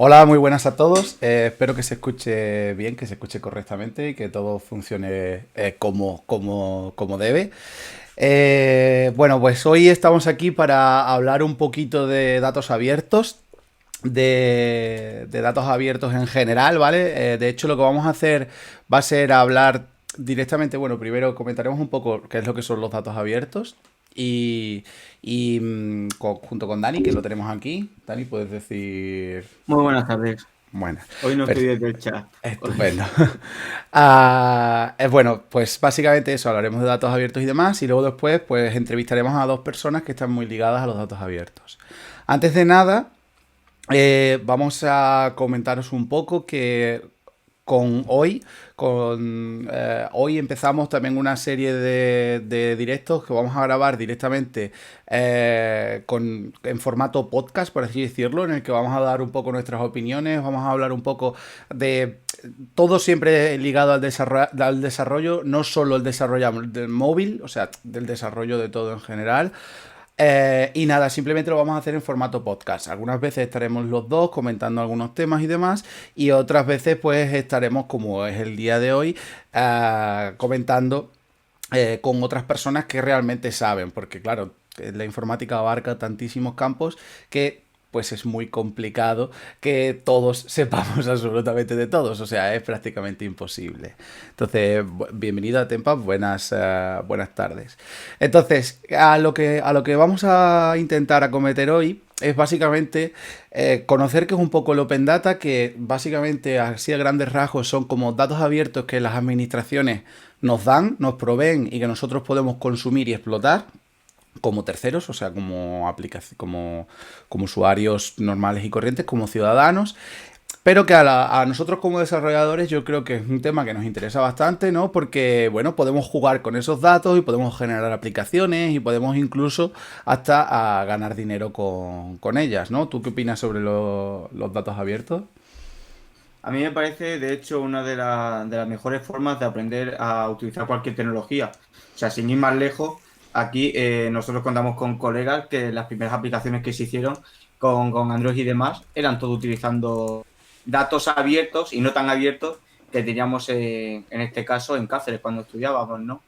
Hola, muy buenas a todos. Espero que se escuche bien, que se escuche correctamente y que todo funcione como debe. Bueno, pues hoy estamos aquí para hablar un poquito de datos abiertos, de datos abiertos en general, ¿vale? De hecho, lo que vamos a hacer va a ser hablar directamente, bueno, primero comentaremos un poco qué es lo que son los datos abiertos y, junto con Dani, que lo tenemos aquí. Dani, puedes decir... Muy buenas tardes. Bueno, Hoy no estoy per- desde el chat. estupendo. Bueno, pues básicamente eso, hablaremos de datos abiertos y demás, y luego después pues entrevistaremos a dos personas que están muy ligadas a los datos abiertos. Antes de nada, vamos a comentaros un poco que con hoy, hoy empezamos también una serie de directos que vamos a grabar directamente en formato podcast, por así decirlo, en el que vamos a dar un poco nuestras opiniones, vamos a hablar un poco de todo siempre ligado al desarrollo, no solo el desarrollo del móvil, o sea, del desarrollo de todo en general. Y nada, simplemente lo vamos a hacer en formato podcast. Algunas veces estaremos los dos comentando algunos temas y demás, y otras veces pues estaremos, como es el día de hoy, comentando con otras personas que realmente saben, porque claro, la informática abarca tantísimos campos que pues es muy complicado que todos sepamos absolutamente de todos, o sea, es prácticamente imposible. Entonces, bienvenido a Tempa, buenas tardes. Entonces, a lo que vamos a intentar acometer hoy es básicamente conocer qué es un poco el Open Data, que básicamente así a grandes rasgos son como datos abiertos que las administraciones nos dan, nos proveen y que nosotros podemos consumir y explotar como terceros, o sea, como usuarios normales y corrientes, como ciudadanos, pero que a nosotros como desarrolladores yo creo que es un tema que nos interesa bastante, ¿no? Porque, bueno, podemos jugar con esos datos y podemos generar aplicaciones y podemos incluso hasta ganar dinero con ellas, ¿no? ¿Tú qué opinas sobre los datos abiertos? A mí me parece, de hecho, una de las mejores formas de aprender a utilizar cualquier tecnología. O sea, sin ir más lejos, aquí nosotros contamos con colegas que las primeras aplicaciones que se hicieron con Android y demás eran todo utilizando datos abiertos y no tan abiertos que teníamos en este caso en Cáceres cuando estudiábamos, ¿no?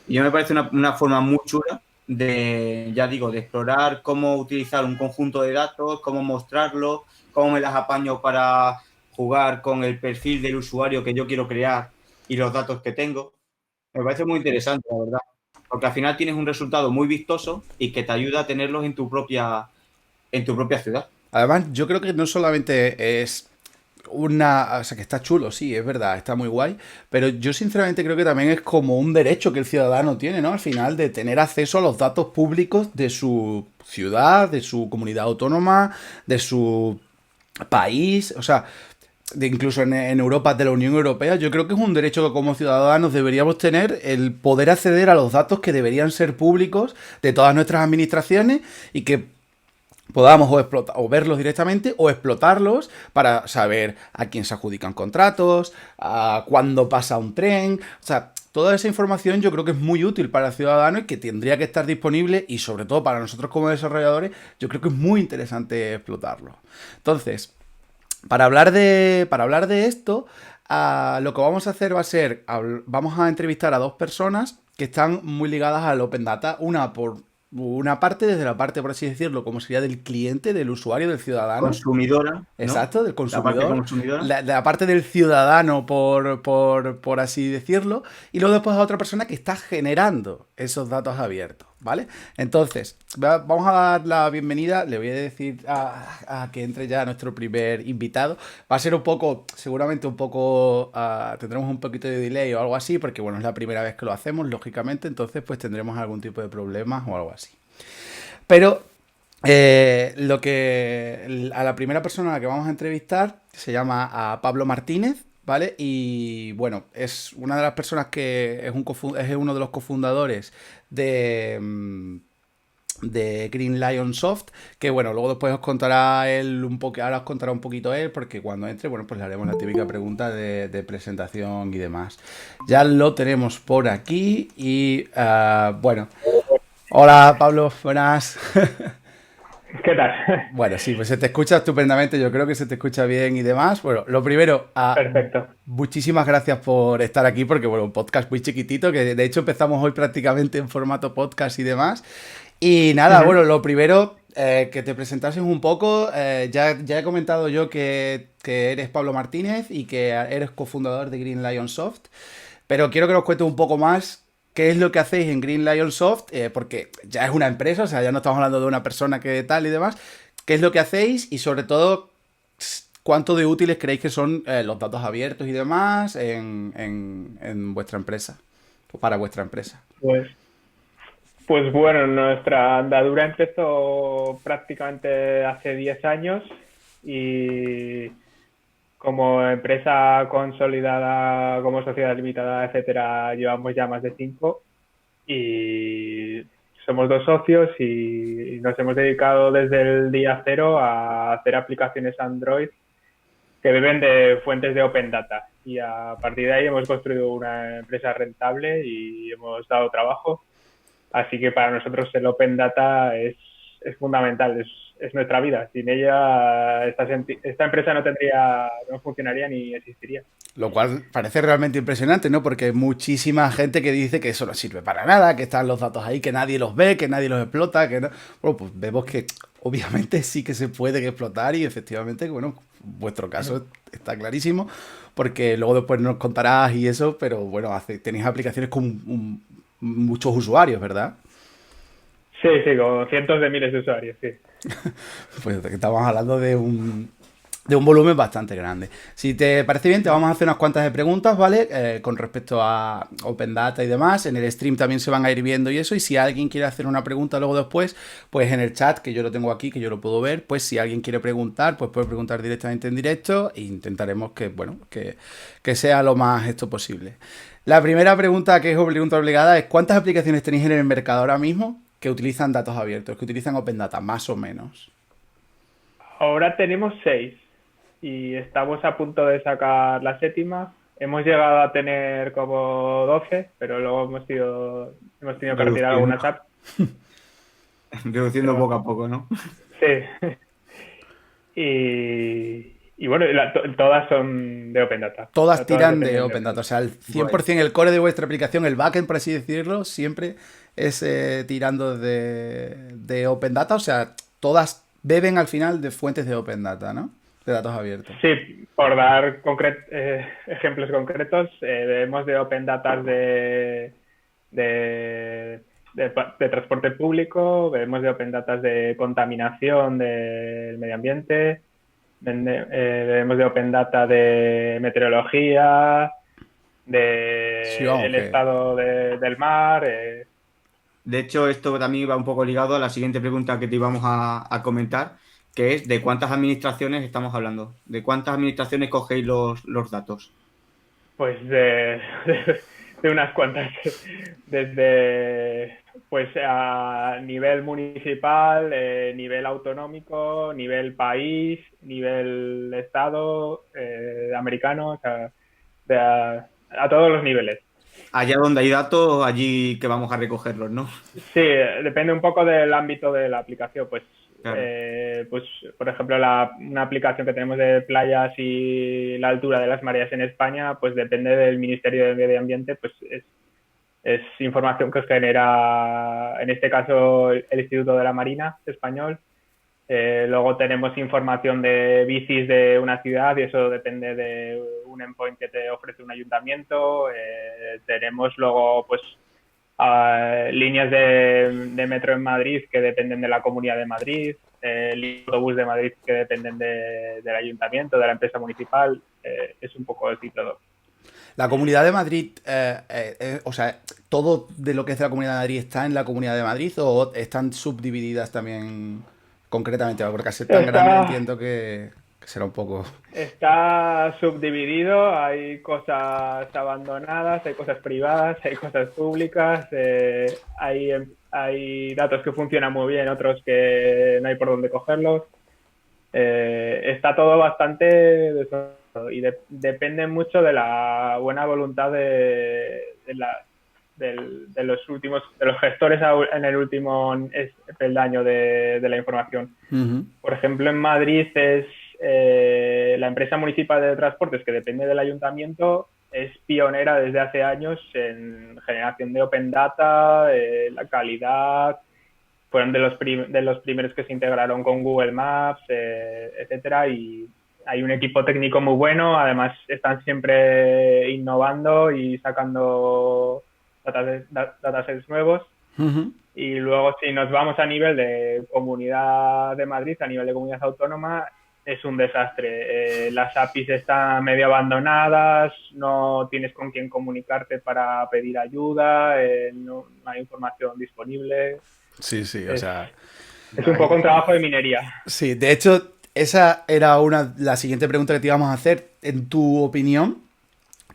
Y yo me parece una forma muy chula de, ya digo, de explorar cómo utilizar un conjunto de datos, cómo mostrarlo, cómo me las apaño para jugar con el perfil del usuario que yo quiero crear y los datos que tengo. Me parece muy interesante, la verdad, porque al final tienes un resultado muy vistoso y que te ayuda a tenerlos en tu propia ciudad. Además, yo creo que no solamente es o sea, que está chulo, sí, es verdad, está muy guay, pero yo sinceramente creo que también es como un derecho que el ciudadano tiene, ¿no? Al final, de tener acceso a los datos públicos de su ciudad, de su comunidad autónoma, de su país, o sea, incluso en Europa, de la Unión Europea, yo creo que es un derecho que como ciudadanos deberíamos tener, el poder acceder a los datos que deberían ser públicos de todas nuestras administraciones y que podamos o verlos directamente o explotarlos para saber a quién se adjudican contratos, a cuándo pasa un tren, o sea, toda esa información yo creo que es muy útil para el ciudadano y que tendría que estar disponible, y sobre todo para nosotros como desarrolladores, yo creo que es muy interesante explotarlo. Entonces, para hablar de esto, lo que vamos a hacer va a ser, vamos a entrevistar a dos personas que están muy ligadas al Open Data, una por una parte, desde la parte, por así decirlo, como sería del cliente, del usuario, del ciudadano, Consumidora, ¿no? exacto, del La parte consumidor, consumidora. la parte del ciudadano, por así decirlo, y luego después a otra persona que está generando esos datos abiertos, ¿vale? Entonces, vamos a dar la bienvenida, le voy a decir a que entre ya nuestro primer invitado. Va a ser un poco, seguramente un poco, tendremos un poquito de delay o algo así, porque bueno, es la primera vez que lo hacemos, lógicamente, entonces pues tendremos algún tipo de problemas o algo así. Pero a la primera persona a la que vamos a entrevistar se llama a Pablo Martínez, ¿vale? Y bueno, es una de las personas que es uno de los cofundadores de Green Lion Soft, que bueno, luego después os contará él un poco, ahora os contará un poquito él, porque cuando entre, bueno, pues le haremos la típica pregunta de presentación y demás. Ya lo tenemos por aquí y bueno, hola Pablo, buenas. ¿Qué tal? Bueno, sí, pues se te escucha estupendamente, yo creo que se te escucha bien y demás. Bueno, lo primero, Perfecto. muchísimas gracias por estar aquí, porque bueno, un podcast muy chiquitito, que de hecho empezamos hoy prácticamente en formato podcast y demás. Y nada, Ujú. bueno, lo primero, que te presentases un poco. Ya he comentado yo que eres Pablo Martínez y que eres cofundador de Green Lion Soft. Pero quiero que nos cuentes un poco más qué es lo que hacéis en Green Lion Soft, porque ya es una empresa, o sea, ya no estamos hablando de una persona que tal y demás. ¿Qué es lo que hacéis? Y sobre todo, ¿cuánto de útiles creéis que son los datos abiertos y demás en vuestra empresa? O para vuestra empresa. Pues, pues bueno, nuestra andadura empezó prácticamente hace 10 años y como empresa consolidada, como sociedad limitada, etcétera, llevamos ya más de 5 y somos dos socios y nos hemos dedicado desde el día cero a hacer aplicaciones Android que beben de fuentes de Open Data. Y a partir de ahí hemos construido una empresa rentable y hemos dado trabajo. Así que para nosotros el Open Data es fundamental, es nuestra vida. Sin ella esta empresa no funcionaría ni existiría. Lo cual parece realmente impresionante, ¿no? Porque hay muchísima gente que dice que eso no sirve para nada, que están los datos ahí, que nadie los ve, que nadie los explota, que no. Bueno, pues vemos que obviamente sí que se puede explotar y efectivamente, bueno, vuestro caso está clarísimo, porque luego después nos contarás y eso, pero bueno, tenéis aplicaciones con muchos usuarios, ¿verdad? Sí, sí, con cientos de miles de usuarios, sí. Pues estamos hablando de un volumen bastante grande. Si te parece bien, te vamos a hacer unas cuantas de preguntas, ¿vale? Con respecto a Open Data y demás. En el stream también se van a ir viendo y eso. Y si alguien quiere hacer una pregunta luego después, pues en el chat, que yo lo tengo aquí, que yo lo puedo ver, pues si alguien quiere preguntar, pues puede preguntar directamente en directo e intentaremos que, bueno, que sea lo más esto posible. La primera pregunta, que es pregunta obligada, es ¿cuántas aplicaciones tenéis en el mercado ahora mismo que utilizan datos abiertos, que utilizan Open Data, más o menos? Ahora tenemos 6 y estamos a punto de sacar la séptima. Hemos llegado a tener como 12, pero luego hemos tenido que retirar Reduciendo, algunas apps. reduciendo Pero poco a poco, ¿no? sí. Y bueno, todas son de Open Data. O Todas sea, todas tiran de dependen de Open Open Data. O Data. sea, el Bueno, 100% el core de vuestra aplicación, el backend, por así decirlo, siempre es tirando de Open Data. O sea, todas beben al final de fuentes de Open Data, ¿no? De datos abiertos. Sí, por dar ejemplos concretos, vemos de Open Data de, de transporte público, vemos de Open Data de contaminación del medio ambiente, vemos de Open Data de meteorología, Sí, de vamos, el que estado del mar. de hecho, esto también va un poco ligado a la siguiente pregunta que te íbamos a comentar, que es ¿de cuántas administraciones estamos hablando? ¿De cuántas administraciones cogéis los datos? Pues de unas cuantas, desde pues a nivel municipal, nivel autonómico, nivel país, nivel estado americano, o sea, a todos los niveles. Allá donde hay datos, allí que vamos a recogerlos, ¿no? Sí, depende un poco del ámbito de la aplicación. Claro. Pues por ejemplo, una aplicación que tenemos de playas y la altura de las mareas en España, pues depende del Ministerio de Medio Ambiente, pues es información que genera, en este caso, el Instituto de la Marina español. Luego tenemos información de bicis de una ciudad y eso depende de un endpoint que te ofrece un ayuntamiento. Tenemos luego, pues, líneas de metro en Madrid que dependen de la Comunidad de Madrid, el autobús de Madrid que dependen del ayuntamiento, de la empresa municipal. Es un poco así todo. la Comunidad de Madrid, o sea, ¿todo de lo que es de la Comunidad de Madrid está en la Comunidad de Madrid o están subdivididas también concretamente? Porque al ser tan grande Está, entiendo que será un poco... Está subdividido, hay cosas abandonadas, hay cosas privadas, hay cosas públicas, hay datos que funcionan muy bien, otros que no hay por dónde cogerlos. Está todo bastante desordenado y depende mucho de la buena voluntad de los gestores en el último peldaño de la información. Por ejemplo, en Madrid es la empresa municipal de transportes, que depende del ayuntamiento, es pionera desde hace años en generación de Open Data, la calidad. Fueron de los primeros que se integraron con Google Maps, etcétera, y hay un equipo técnico muy bueno. Además, están siempre innovando y sacando datasets nuevos. Y luego, si nos vamos a nivel de Comunidad de Madrid, a nivel de comunidad autónoma, es un desastre. Las APIs están medio abandonadas, no tienes con quién comunicarte para pedir ayuda, no hay información disponible. Sí, o sea... Es un poco un trabajo de minería. Sí, de hecho, esa era la siguiente pregunta que te íbamos a hacer. En tu opinión,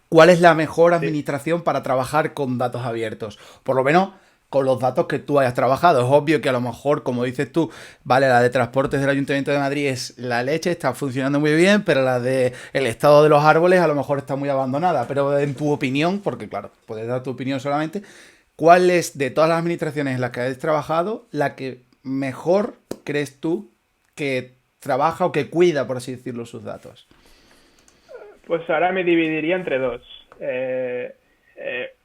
¿cuál es la mejor administración para trabajar con datos abiertos? Por lo menos con los datos que tú hayas trabajado. Es obvio que a lo mejor, como dices tú, vale, la de transportes del Ayuntamiento de Madrid es la leche, está funcionando muy bien, pero la de el estado de los árboles a lo mejor está muy abandonada. Pero en tu opinión, porque claro, puedes dar tu opinión solamente, ¿cuál es, de todas las administraciones en las que has trabajado, la que mejor crees tú que trabaja o que cuida, por así decirlo, sus datos? Pues ahora me dividiría entre dos.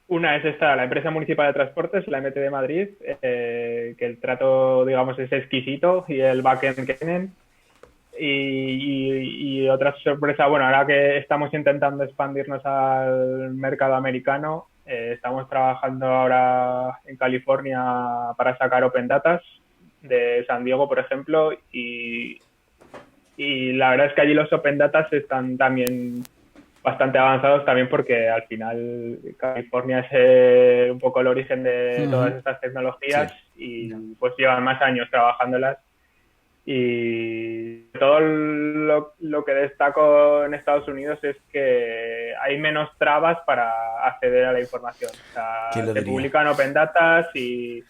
Una es la empresa municipal de transportes, la MT de Madrid, que el trato, digamos, es exquisito y el backend que tienen. Y otra sorpresa, bueno, ahora que estamos intentando expandirnos al mercado americano, estamos trabajando ahora en California para sacar Open Datas de San Diego, por ejemplo, y la verdad es que allí los Open Datas están también bastante avanzados, también porque al final California es un poco el origen de todas estas tecnologías y pues llevan más años trabajándolas. Y todo lo que destaco en Estados Unidos es que hay menos trabas para acceder a la información. O sea, se publican Open Datas y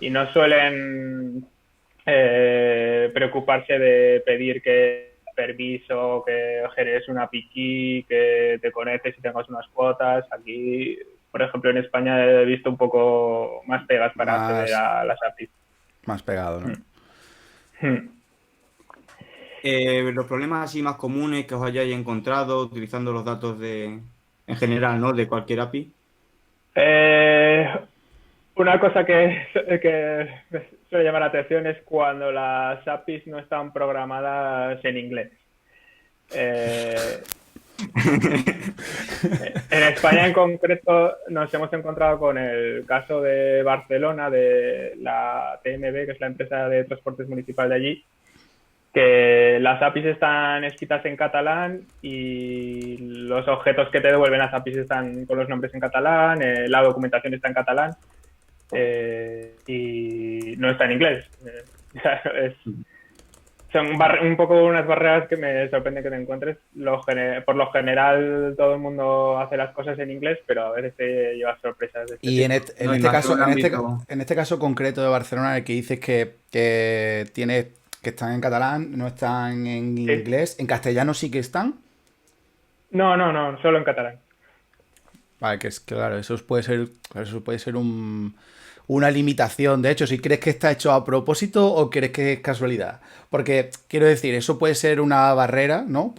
no suelen preocuparse de pedir que permiso, que generes una API key, que te conectes y tengas unas cuotas. Aquí, por ejemplo, en España he visto un poco más pegas para acceder a las APIs. Más pegado, ¿no? Los problemas así más comunes que os hayáis encontrado utilizando los datos en general, ¿no? De cualquier API. Una cosa que me suele llamar la atención es cuando las APIs no están programadas en inglés. En España en concreto nos hemos encontrado con el caso de Barcelona, de la TMB, que es la empresa de transportes municipal de allí, que las APIs están escritas en catalán y los objetos que te devuelven las APIs están con los nombres en catalán, la documentación está en catalán y no está en inglés. Son un poco unas barreras que me sorprende que te encuentres. Por lo general todo el mundo hace las cosas en inglés, pero a veces te llevas sorpresas. Y en este caso concreto de Barcelona, el que dices que están en catalán, no están en inglés, ¿en castellano sí que están? No, solo en catalán. Vale, que es claro, eso puede ser una limitación. De hecho, si crees que está hecho a propósito o crees que es casualidad. Porque, quiero decir, eso puede ser una barrera, ¿no?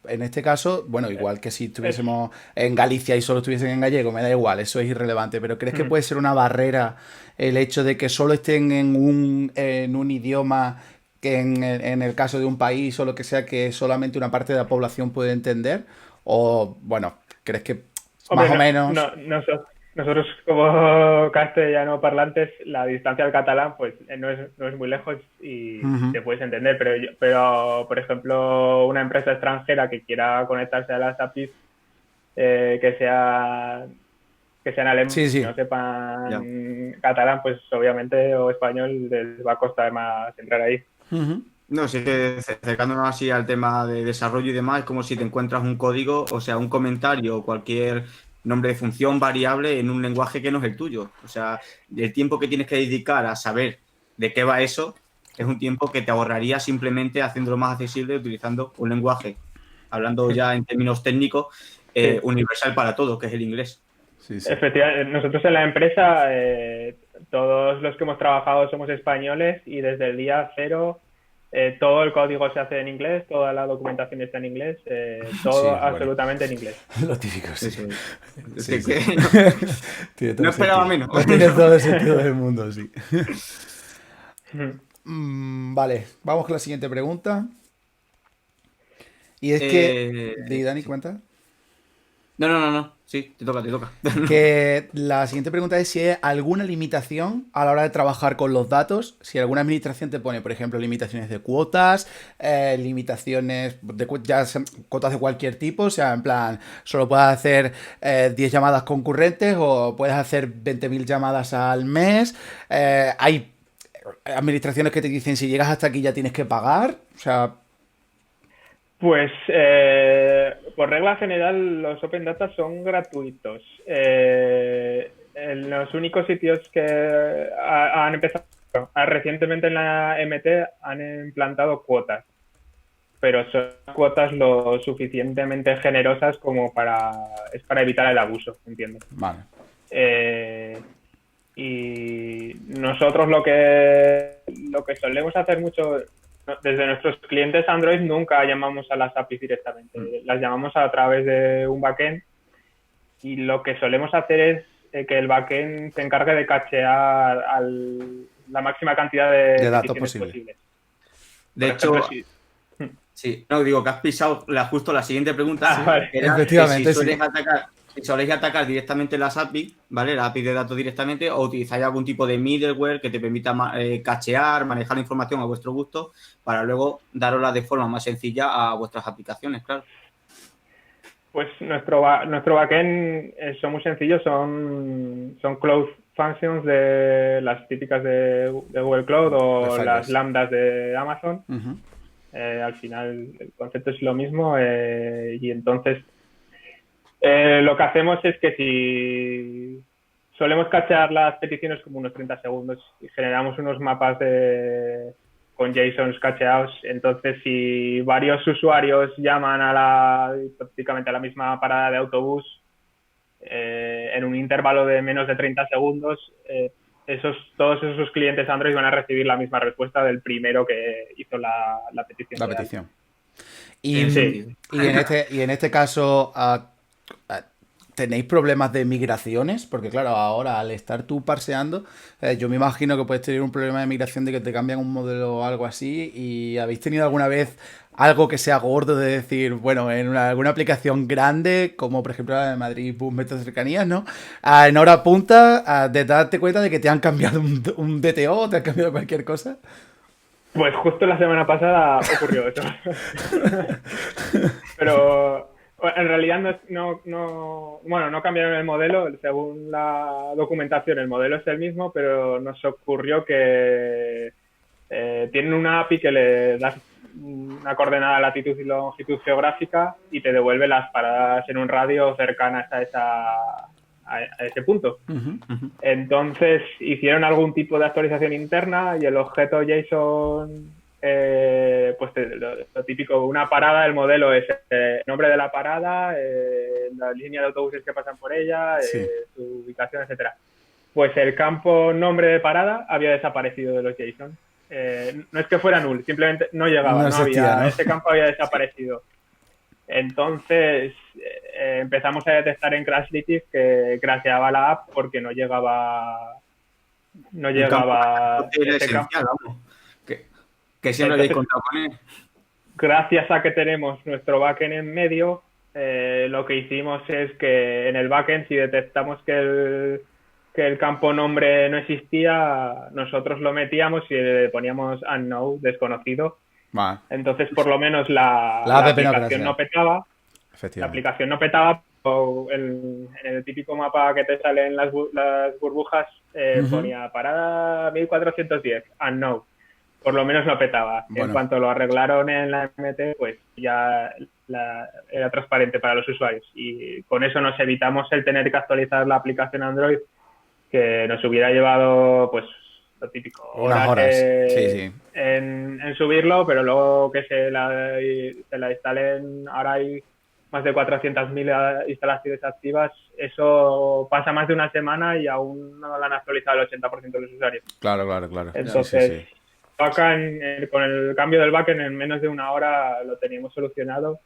En este caso, bueno, igual que si estuviésemos en Galicia y solo estuviesen en gallego, me da igual, eso es irrelevante. Pero ¿crees que puede ser una barrera el hecho de que solo estén en un idioma que en el caso de un país o lo que sea que solamente una parte de la población puede entender? O, bueno, ¿crees que más o menos? Nosotros como castellano parlantes, la distancia al catalán pues no es muy lejos y te puedes entender, pero por ejemplo una empresa extranjera que quiera conectarse a las APIs que sean alemanes, que no sepan catalán, pues obviamente o español les va a costar más entrar ahí. No, si es que acercándonos así al tema de desarrollo y demás, es como si te encuentras un código, o sea, un comentario o cualquier nombre de función variable en un lenguaje que no es el tuyo. O sea, el tiempo que tienes que dedicar a saber de qué va eso es un tiempo que te ahorraría simplemente haciéndolo más accesible utilizando un lenguaje, hablando ya en términos técnicos, universal para todos, que es el inglés. Sí, sí. Efectivamente, nosotros en la empresa, todos los que hemos trabajado somos españoles y desde el día cero todo el código se hace en inglés, toda la documentación está en inglés, Sí, todo bueno. absolutamente en inglés. Lo típico, sí. Eso es. Sí, Es que sí. Tiene todo no el esperaba sentido. menos. Tiene todo el sentido del mundo, sí. Ujú. Vale, vamos con la siguiente pregunta. Y es que, Dani, Sí. cuenta. No. Sí, te toca. Que la siguiente pregunta es si hay alguna limitación a la hora de trabajar con los datos. Si alguna administración te pone, por ejemplo, limitaciones de cuotas, limitaciones de cuotas de cualquier tipo, o sea, en plan, solo puedes hacer 10 llamadas concurrentes o puedes hacer 20.000 llamadas al mes. Hay administraciones que te dicen si llegas hasta aquí ya tienes que pagar. O sea, Pues por regla general los Open Data son gratuitos. En los únicos sitios que han empezado recientemente en la MT han implantado cuotas, pero son cuotas lo suficientemente generosas como es para evitar el abuso, entiendo. vale. Y nosotros lo que solemos hacer mucho desde nuestros clientes Android nunca llamamos a las APIs directamente, las llamamos a través de un backend y lo que solemos hacer es que el backend se encargue de cachear la máxima cantidad De datos peticiones posibles. posibles. De Por ejemplo, hecho, sí, no, digo que has pisado justo la siguiente pregunta. vale. Que era Efectivamente, que sí. si soléis atacar directamente las API, ¿vale? La API de datos directamente, o utilizáis algún tipo de middleware que te permita cachear, manejar la información a vuestro gusto, para luego darosla de forma más sencilla a vuestras aplicaciones, claro. Pues nuestro backend son muy sencillos, son Cloud Functions de las típicas de Google Cloud o las lambdas de Amazon. Uh-huh. Al final el concepto es lo mismo y entonces lo que hacemos es que si solemos cachear las peticiones como unos 30 segundos y generamos unos mapas con JSONs cacheados, entonces si varios usuarios llaman prácticamente a la misma parada de autobús en un intervalo de menos de 30 segundos, todos esos clientes Android van a recibir la misma respuesta del primero que hizo la petición. La petición. Y, sí. y en este caso, ¿tenéis problemas de migraciones? Porque claro, ahora al estar tú parseando, yo me imagino que puedes tener un problema de migración de que te cambian un modelo o algo así. ¿Y habéis tenido alguna vez algo que sea gordo de decir, bueno, en alguna aplicación grande, como por ejemplo la de Madrid Bus Metro Cercanías, ¿no? En hora punta, de darte cuenta de que te han cambiado un DTO o te han cambiado cualquier cosa? Pues justo la semana pasada ocurrió eso. Pero en realidad no cambiaron el modelo. Según la documentación, el modelo es el mismo, pero nos ocurrió que tienen una API que le das una coordenada latitud y longitud geográfica y te devuelve las paradas en un radio cercanas a ese punto. Uh-huh. Entonces hicieron algún tipo de actualización interna y el objeto JSON, pues lo típico, una parada, el modelo es el nombre de la parada, la línea de autobuses que pasan por ella, Sí. su ubicación, etcétera. Pues el campo nombre de parada había desaparecido de los JSON. No es que fuera null, simplemente no llegaba, No existía, ¿no? ese campo había desaparecido. Entonces empezamos a detectar en Crashlytics que crasheaba la app porque no llegaba ese campo. Vamos, que siempre habéis contado con él. Gracias a que tenemos nuestro backend en medio, lo que hicimos es que en el backend, si detectamos que el campo nombre no existía, nosotros lo metíamos y le poníamos unknown, desconocido. Vale. Entonces, por lo menos la aplicación no petaba. La aplicación no petaba. En el típico mapa que te sale en las burbujas ponía parada 1410, unknown. Por lo menos no petaba. Bueno. En cuanto lo arreglaron en la MT, pues ya era transparente para los usuarios. Y con eso nos evitamos el tener que actualizar la aplicación Android, que nos hubiera llevado, pues, lo típico, horas sí. en subirlo, pero luego que se la instalen. Ahora hay más de 400.000 instalaciones activas, eso pasa más de una semana y aún no lo han actualizado el 80% de los usuarios. Claro, claro, claro. Entonces, Sí, sí, sí. con el cambio del backend en menos de una hora lo teníamos solucionado.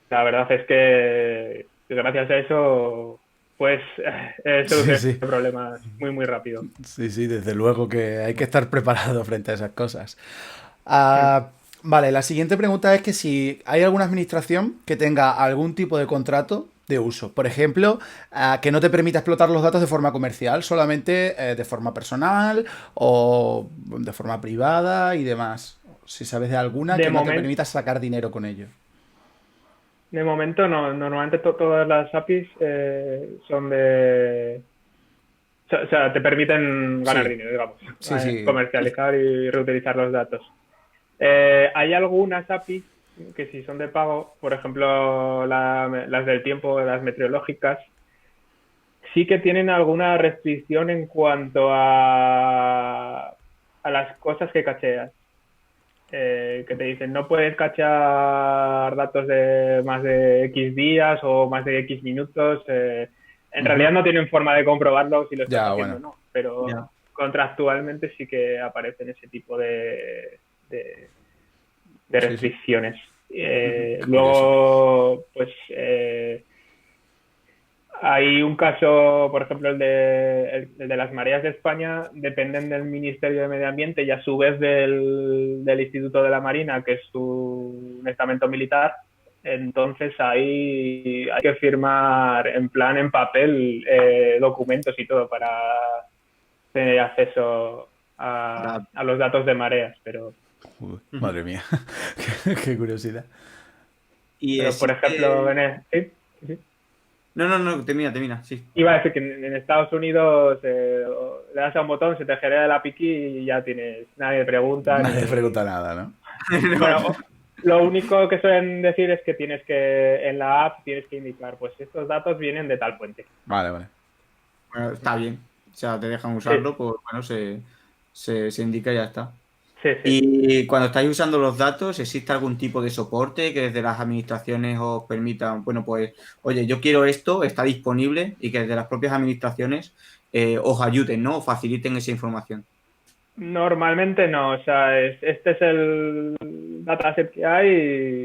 La verdad es que gracias a eso, pues Sí, solucionar sí. problemas muy, muy rápido. Sí, sí, desde luego que hay que estar preparado frente a esas cosas. Ah, vale, la siguiente pregunta es que si hay alguna administración que tenga algún tipo de contrato de uso. Por ejemplo, que no te permita explotar los datos de forma comercial, solamente de forma personal o de forma privada y demás. Si sabes de alguna De que no te momento, permita sacar dinero con ello. de momento no. Normalmente todas las APIs son de... O sea, te permiten ganar Sí, dinero, digamos, sí, sí. comercializar y reutilizar los datos. Hay algunas APIs que si son de pago, por ejemplo, las del tiempo, las meteorológicas, sí que tienen alguna restricción en cuanto a las cosas que cacheas. Que te dicen, no puedes cachar datos de más de X días o más de X minutos. En Ujú. realidad no tienen forma de comprobarlo si lo estás Ya, haciendo o bueno. no, pero Ya. contractualmente sí que aparecen ese tipo de, de Sí, sí. restricciones. Qué curioso. Luego, pues hay un caso, por ejemplo, el de las mareas de España, dependen del Ministerio de Medio Ambiente y a su vez del Instituto de la Marina, que es un estamento militar. Entonces ahí hay que firmar en plan, en papel, documentos y todo para tener acceso Ya. a los datos de mareas. Uy, Ujú. madre mía. Qué curiosidad. Y Pero por ejemplo, existe... ¿sí? ¿Sí? No, no, no, termina, sí. Iba a decir que en Estados Unidos le das a un botón, se te genera la piqui y ya tienes, nadie pregunta Nadie ni... pregunta nada, ¿no? No. Bueno, lo único que suelen decir es que tienes que, en la app tienes que indicar, pues estos datos vienen de tal fuente. Vale, vale. Bueno, está bien. O sea, te dejan Sí, usarlo, pues bueno, se indica y ya está. sí, sí. Y cuando estáis usando los datos, ¿existe algún tipo de soporte que desde las administraciones os permitan, bueno, pues, oye, yo quiero esto, está disponible y que desde las propias administraciones os ayuden, ¿no? O faciliten esa información. Normalmente no, o sea, este es el dataset que hay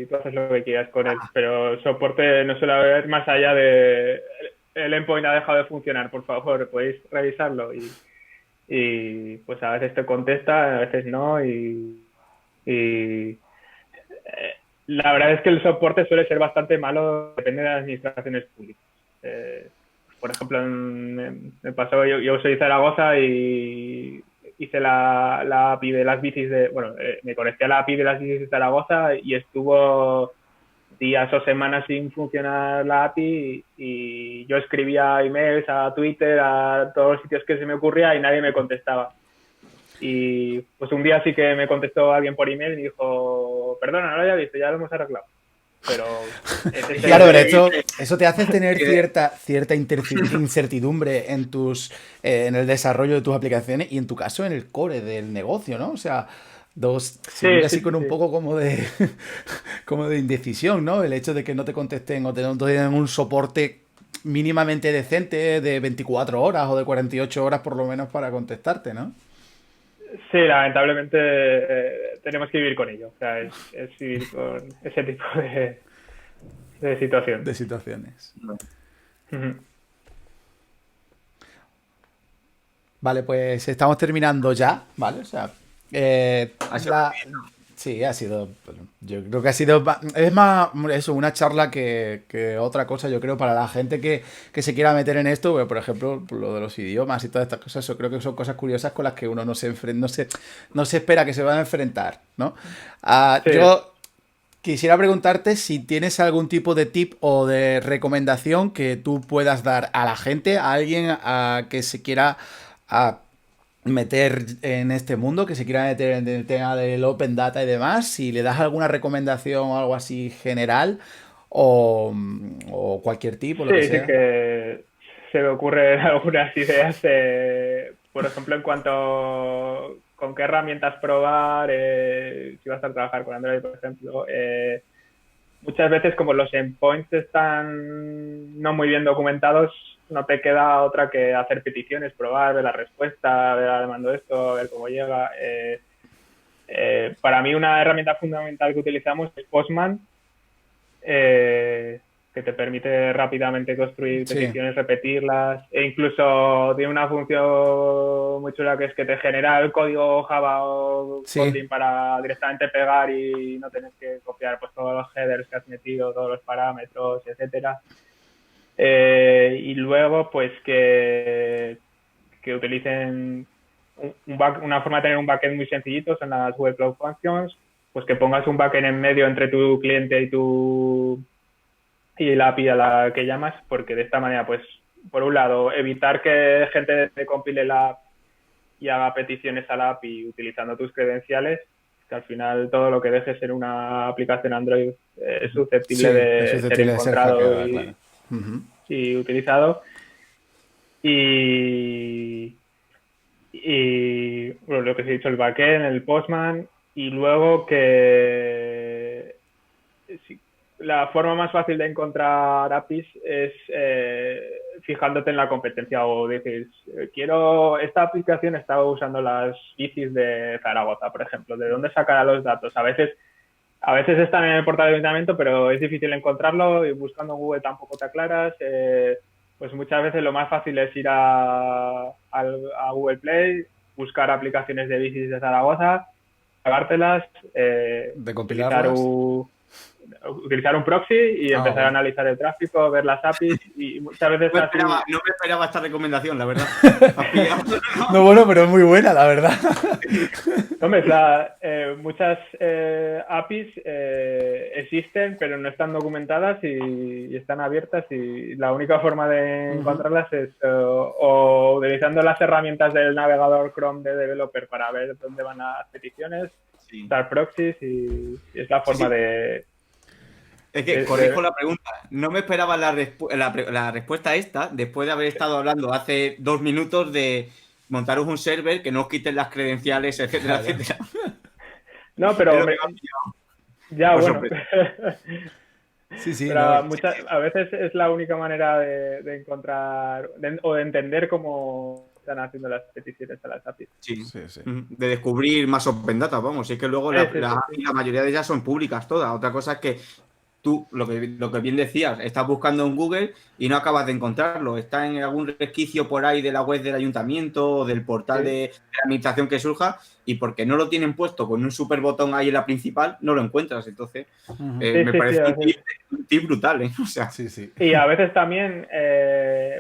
y tú haces lo que quieras con él, pero soporte no suele haber más allá de el endpoint ha dejado de funcionar, por favor, podéis revisarlo y pues a veces te contesta, a veces no y la verdad es que el soporte suele ser bastante malo, depende de las administraciones públicas. Eh, por ejemplo, me pasó, yo soy de Zaragoza y hice la API de las bicis bueno, me conecté a la API de las bicis de Zaragoza y estuvo días o semanas sin funcionar la API y yo escribía emails a Twitter, a todos los sitios que se me ocurría y nadie me contestaba. Y pues un día sí que me contestó alguien por email y dijo, perdona, no lo había visto, ya lo hemos arreglado. Pero ese es Claro, pero el... eso te hace tener cierta incertidumbre en en el desarrollo de tus aplicaciones y en tu caso en el core del negocio, ¿no? O sea, se Sí, vive sí, así con un sí. poco como como de indecisión, ¿no? El hecho de que no te contesten o no te den un soporte mínimamente decente de 24 horas o de 48 horas por lo menos para contestarte, ¿no? Sí, lamentablemente tenemos que vivir con ello. O sea, es vivir con ese tipo de situación. De situaciones. Ujú. Vale, pues estamos terminando ya, ¿vale? O sea, Ha sido la... sí, ha sido, bueno, yo creo que ha sido, es más eso, una charla que otra cosa, yo creo, para la gente que se quiera meter en esto, pues, por ejemplo, lo de los idiomas y todas estas cosas, yo creo que son cosas curiosas con las que uno no se espera que se van a enfrentar, ¿no? Sí, Yo quisiera preguntarte si tienes algún tipo de tip o de recomendación que tú puedas dar a la gente, a alguien que se quiera a meter en este mundo, que se quiera meter en el tema del Open Data y demás, si le das alguna recomendación o algo así general o cualquier tipo, lo que sí, sí sea. que se me ocurren algunas ideas, por ejemplo, en cuanto con qué herramientas probar, si vas a trabajar con Android, por ejemplo. muchas veces como los endpoints están no muy bien documentados, no te queda otra que hacer peticiones, probar, ver la respuesta, ver, le mando esto, ver cómo llega. Para mí una herramienta fundamental que utilizamos es Postman, que te permite rápidamente construir peticiones, repetirlas, e incluso tiene una función muy chula que es que te genera el código Java o Kotlin para directamente pegar y no tener que copiar pues todos los headers que has metido, todos los parámetros, etcétera. Y luego pues que utilicen una forma de tener un backend muy sencillito son las Web Cloud Functions, pues que pongas un backend en medio entre tu cliente y la API a la que llamas, porque de esta manera, pues, por un lado, evitar que gente te compile la app y haga peticiones a la API utilizando tus credenciales, que al final todo lo que dejes en una aplicación Android es susceptible de ser encontrado y utilizado. Y bueno, lo que os he dicho, el backend, el Postman, y luego que la forma más fácil de encontrar APIs es fijándote en la competencia o dices, esta aplicación está usando las bicis de Zaragoza, por ejemplo, ¿de dónde sacará los datos? A veces están en el portal del ayuntamiento, pero es difícil encontrarlo y buscando en Google tampoco te aclaras. Pues muchas veces lo más fácil es ir a Google Play, buscar aplicaciones de bicis de Zaragoza, pagártelas, utilizar un proxy y empezar a analizar el tráfico, ver las APIs y muchas veces... No me esperaba esta recomendación, la verdad. No, bueno, pero es muy buena, la verdad. Hombre, muchas APIs existen, pero no están documentadas y están abiertas y la única forma de encontrarlas es o utilizando las herramientas del navegador Chrome de Developer para ver dónde van las peticiones, usar proxies y es la forma de... Es que corrijo la pregunta. No me esperaba la respuesta esta después de haber estado hablando hace 2 minutos de montaros un server, que no os quiten las credenciales, etcétera, etcétera. No, pero hombre, ya bueno. Sí, pero a veces es la única manera de encontrar o de entender cómo están haciendo las peticiones a las APIs. Sí. De descubrir más open data, vamos. Es que luego la mayoría de ellas son públicas todas. Otra cosa es que tú, lo que bien decías, estás buscando en Google y no acabas de encontrarlo. Está en algún resquicio por ahí de la web del ayuntamiento o del portal de la administración que surja y porque no lo tienen puesto con un super botón ahí en la principal, no lo encuentras. Entonces, me parece un tip brutal, ¿eh? O sea, Y a veces también,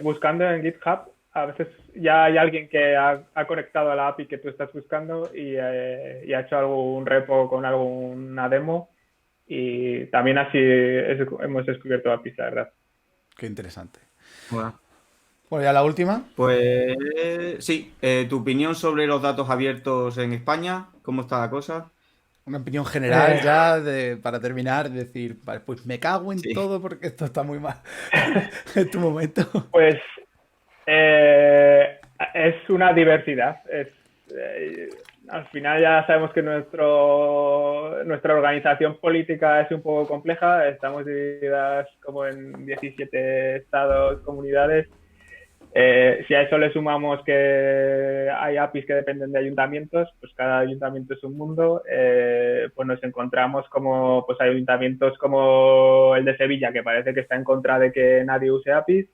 buscando en GitHub, a veces ya hay alguien que ha conectado a la API que tú estás buscando y ha hecho algún repo con alguna demo. Y también así hemos descubierto APIs, la verdad. Qué interesante. Bueno, ¿ya la última? Pues sí, tu opinión sobre los datos abiertos en España, ¿cómo está la cosa? Una opinión general ya para terminar, decir, vale, pues me cago en todo porque esto está muy mal en tu momento. Pues es una diversidad. Al final ya sabemos que nuestra organización política es un poco compleja. Estamos divididas como en 17 estados, comunidades. Si a eso le sumamos que hay APIs que dependen de ayuntamientos, pues cada ayuntamiento es un mundo. Pues nos encontramos como pues ayuntamientos como el de Sevilla, que parece que está en contra de que nadie use APIs.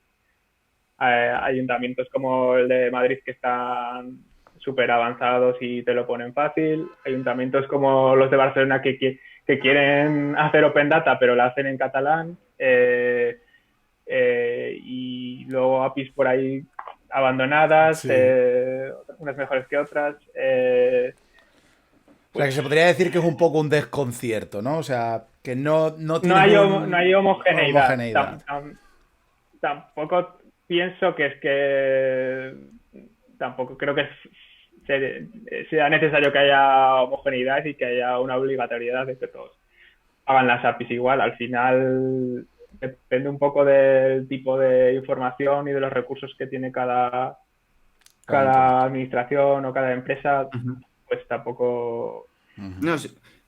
Ayuntamientos como el de Madrid que están súper avanzados y te lo ponen fácil. Ayuntamientos como los de Barcelona que quieren hacer Open Data, pero lo hacen en catalán. Y luego APIs por ahí abandonadas, unas mejores que otras. O sea, que se podría decir que es un poco un desconcierto, ¿no? O sea, que no hay homogeneidad. Tampoco pienso tampoco creo que sea necesario que haya homogeneidad y que haya una obligatoriedad de que todos hagan las APIs igual. Al final depende un poco del tipo de información y de los recursos que tiene cada administración o cada empresa, pues tampoco... No,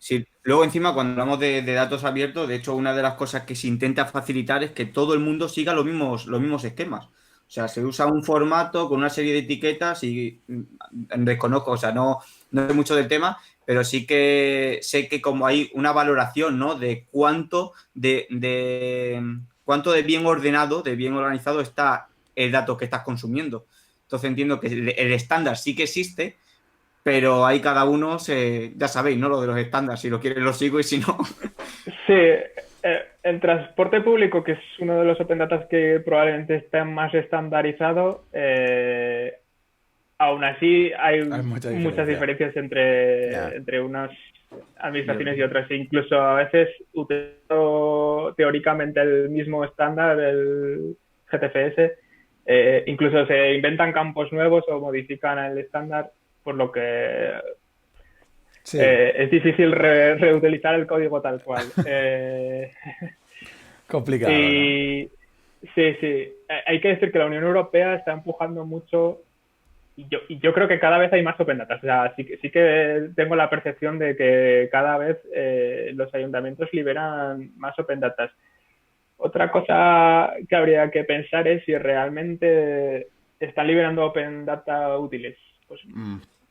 Sí, luego encima cuando hablamos de datos abiertos, de hecho una de las cosas que se intenta facilitar es que todo el mundo siga los mismos esquemas. O sea, se usa un formato con una serie de etiquetas y desconozco, o sea, no sé mucho del tema, pero sí que sé que como hay una valoración, ¿no? De cuánto de bien ordenado, de bien organizado está el dato que estás consumiendo. Entonces entiendo que el estándar sí que existe, pero ahí cada uno ya sabéis, ¿no? Lo de los estándares, si lo quieres lo sigo y si no. Sí, el transporte público, que es uno de los open data que probablemente está más estandarizado, aún así hay Hay mucha muchas diferencia. diferencias Ya. entre unas administraciones y otras. E incluso a veces utilizando teóricamente el mismo estándar, el GTFS, incluso se inventan campos nuevos o modifican el estándar, por lo que Sí, es difícil reutilizar el código tal cual. complicado, ¿no? Y sí, sí. Hay que decir que la Unión Europea está empujando mucho y yo creo que cada vez hay más open data. O sea, sí que tengo la percepción de que cada vez los ayuntamientos liberan más open data. Otra cosa que habría que pensar es si realmente están liberando open data útiles. Pues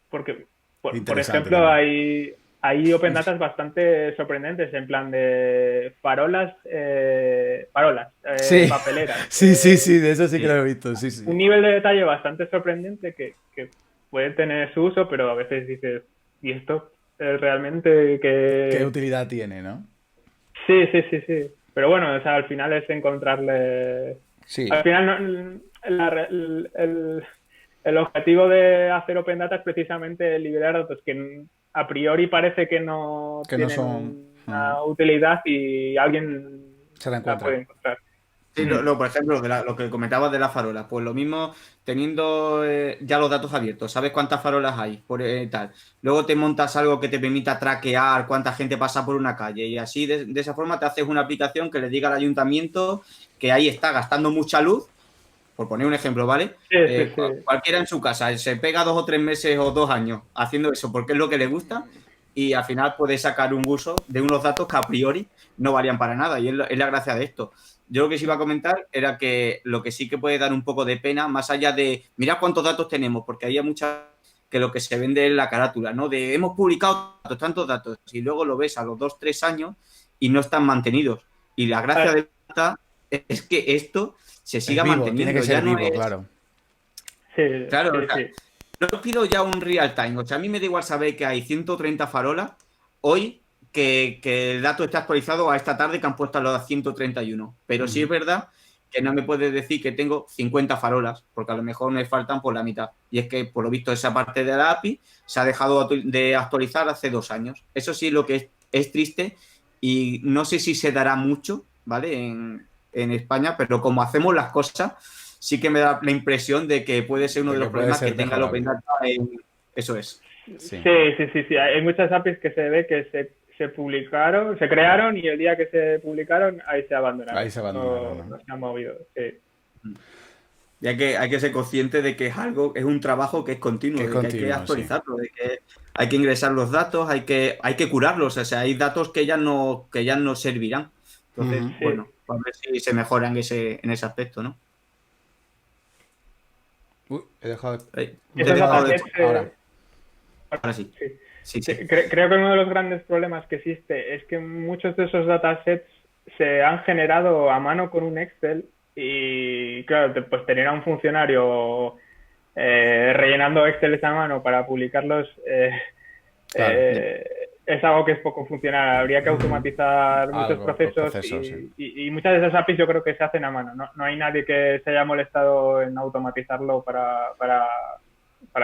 porque, por Interesante ejemplo, también. hay open data bastante sorprendentes, en plan de farolas, Sí, papeleras. sí, sí, sí, de eso sí que Sí. lo he visto, sí, sí. Un nivel de detalle bastante sorprendente que puede tener su uso, pero a veces dices, ¿y esto realmente ¿Qué que...? utilidad tiene, no? Sí, sí, sí, sí. Pero bueno, o sea, al final es encontrarle... Sí, Al final el objetivo de hacer Open Data es precisamente liberar datos que a priori parece que no que no tienen son... una utilidad y alguien se la la puede encuentra. encontrar. Sí, por ejemplo, lo que comentabas de las farolas, pues lo mismo teniendo ya los datos abiertos, sabes cuántas farolas hay, tal. Luego te montas algo que te permita traquear cuánta gente pasa por una calle y así de esa forma te haces una aplicación que le diga al ayuntamiento que ahí está gastando mucha luz, por poner un ejemplo, ¿vale? Sí, sí, sí. Cualquiera en su casa se pega 2 o 3 meses o 2 años haciendo eso porque es lo que le gusta y al final puede sacar un uso de unos datos que a priori no valían para nada y es la gracia de esto. Yo lo que sí iba a comentar era que lo que sí que puede dar un poco de pena, más allá de, mirad cuántos datos tenemos, porque hay muchas que lo que se vende es la carátula, ¿no? De hemos publicado tantos datos y luego lo ves a los 2 o 3 años y no están mantenidos. Y la gracia de data es que esto se Es siga vivo, tiene que manteniendo. ser Ya no vivo, es. claro. Sí, Claro, o sí, sea, sí. no pido ya un real time. O sea, a mí me da igual saber que hay 130 farolas hoy que el dato está actualizado a esta tarde que han puesto a los 131. Pero sí es verdad que no me puedes decir que tengo 50 farolas, porque a lo mejor me faltan por la mitad. Y es que, por lo visto, esa parte de la API se ha dejado de actualizar hace 2 años. Eso sí lo que es triste y no sé si se dará mucho, ¿vale? En España, pero como hacemos las cosas, sí que me da la impresión de que puede ser uno De de que los puede problemas que ser tenga el Open mejorable. Data eso es. Sí. Sí, sí, sí, sí. Hay muchas APIs que se ve que se publicaron, se crearon y el día que se publicaron, ahí se abandonaron. Ahí se abandonaron, No, ¿no? no se han movido. Sí. Y hay que ser consciente de que es un trabajo que es Que continuo, es de que hay que continuo, sí. actualizarlo, de que hay que ingresar los datos, hay que curarlos. O sea, hay datos que ya no servirán. Entonces, Ujú. Sí. bueno, a ver si se mejora en ese aspecto, ¿no? Uy, Te he Esos dejado de datasets, escuchar. ahora. Ahora sí. sí. Sí, Sí, sí. creo que uno de los grandes problemas que existe es que muchos de esos datasets se han generado a mano con un Excel y, claro, pues tener a un funcionario rellenando Excel a mano para publicarlos Claro. es algo que es poco funcional. Habría que automatizar muchos Algo, los procesos procesos, sí. y muchas de esas APIs yo creo que se hacen a mano. No hay nadie que se haya molestado en automatizarlo para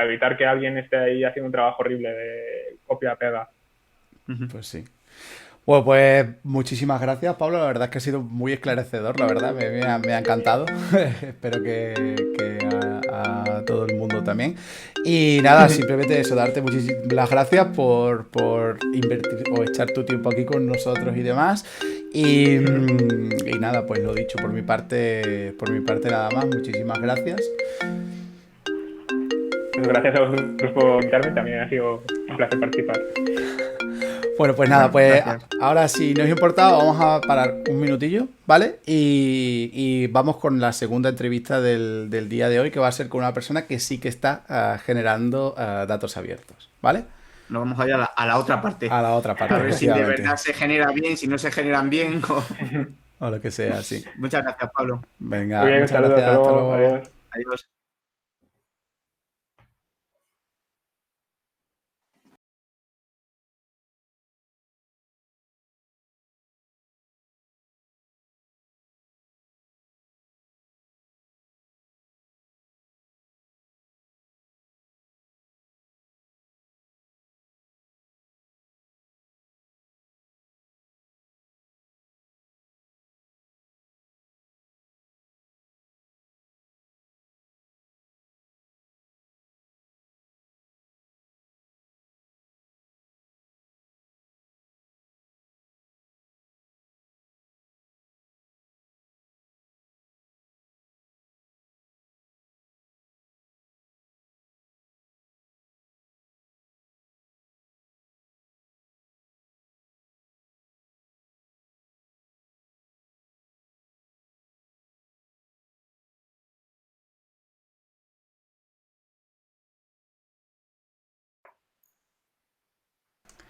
evitar que alguien esté ahí haciendo un trabajo horrible de copia-pega. Pues sí. Bueno, pues muchísimas gracias, Pablo. La verdad es que ha sido muy esclarecedor, la verdad. Me ha encantado. Espero que a todo el mundo también. Y nada, simplemente eso, darte muchísimas las gracias por invertir o echar tu tiempo aquí con nosotros y demás. Y nada, pues lo dicho, por mi parte nada más. Muchísimas gracias. Pues gracias a vosotros por invitarme, también ha sido un placer participar. Bueno, pues nada, pues Gracias. ahora si no os importa, vamos a parar un minutillo, ¿vale? Y vamos con la segunda entrevista del día de hoy, que va a ser con una persona que sí que está generando datos abiertos, ¿vale? Nos vamos a ir a la otra parte. A la otra parte, A ver si de efectivamente. verdad se genera bien, si no se generan bien. O lo que sea, sí. Muchas gracias, Pablo. Venga, Muy bien, un muchas saludo, gracias, hasta hasta luego, luego. adiós. Adiós.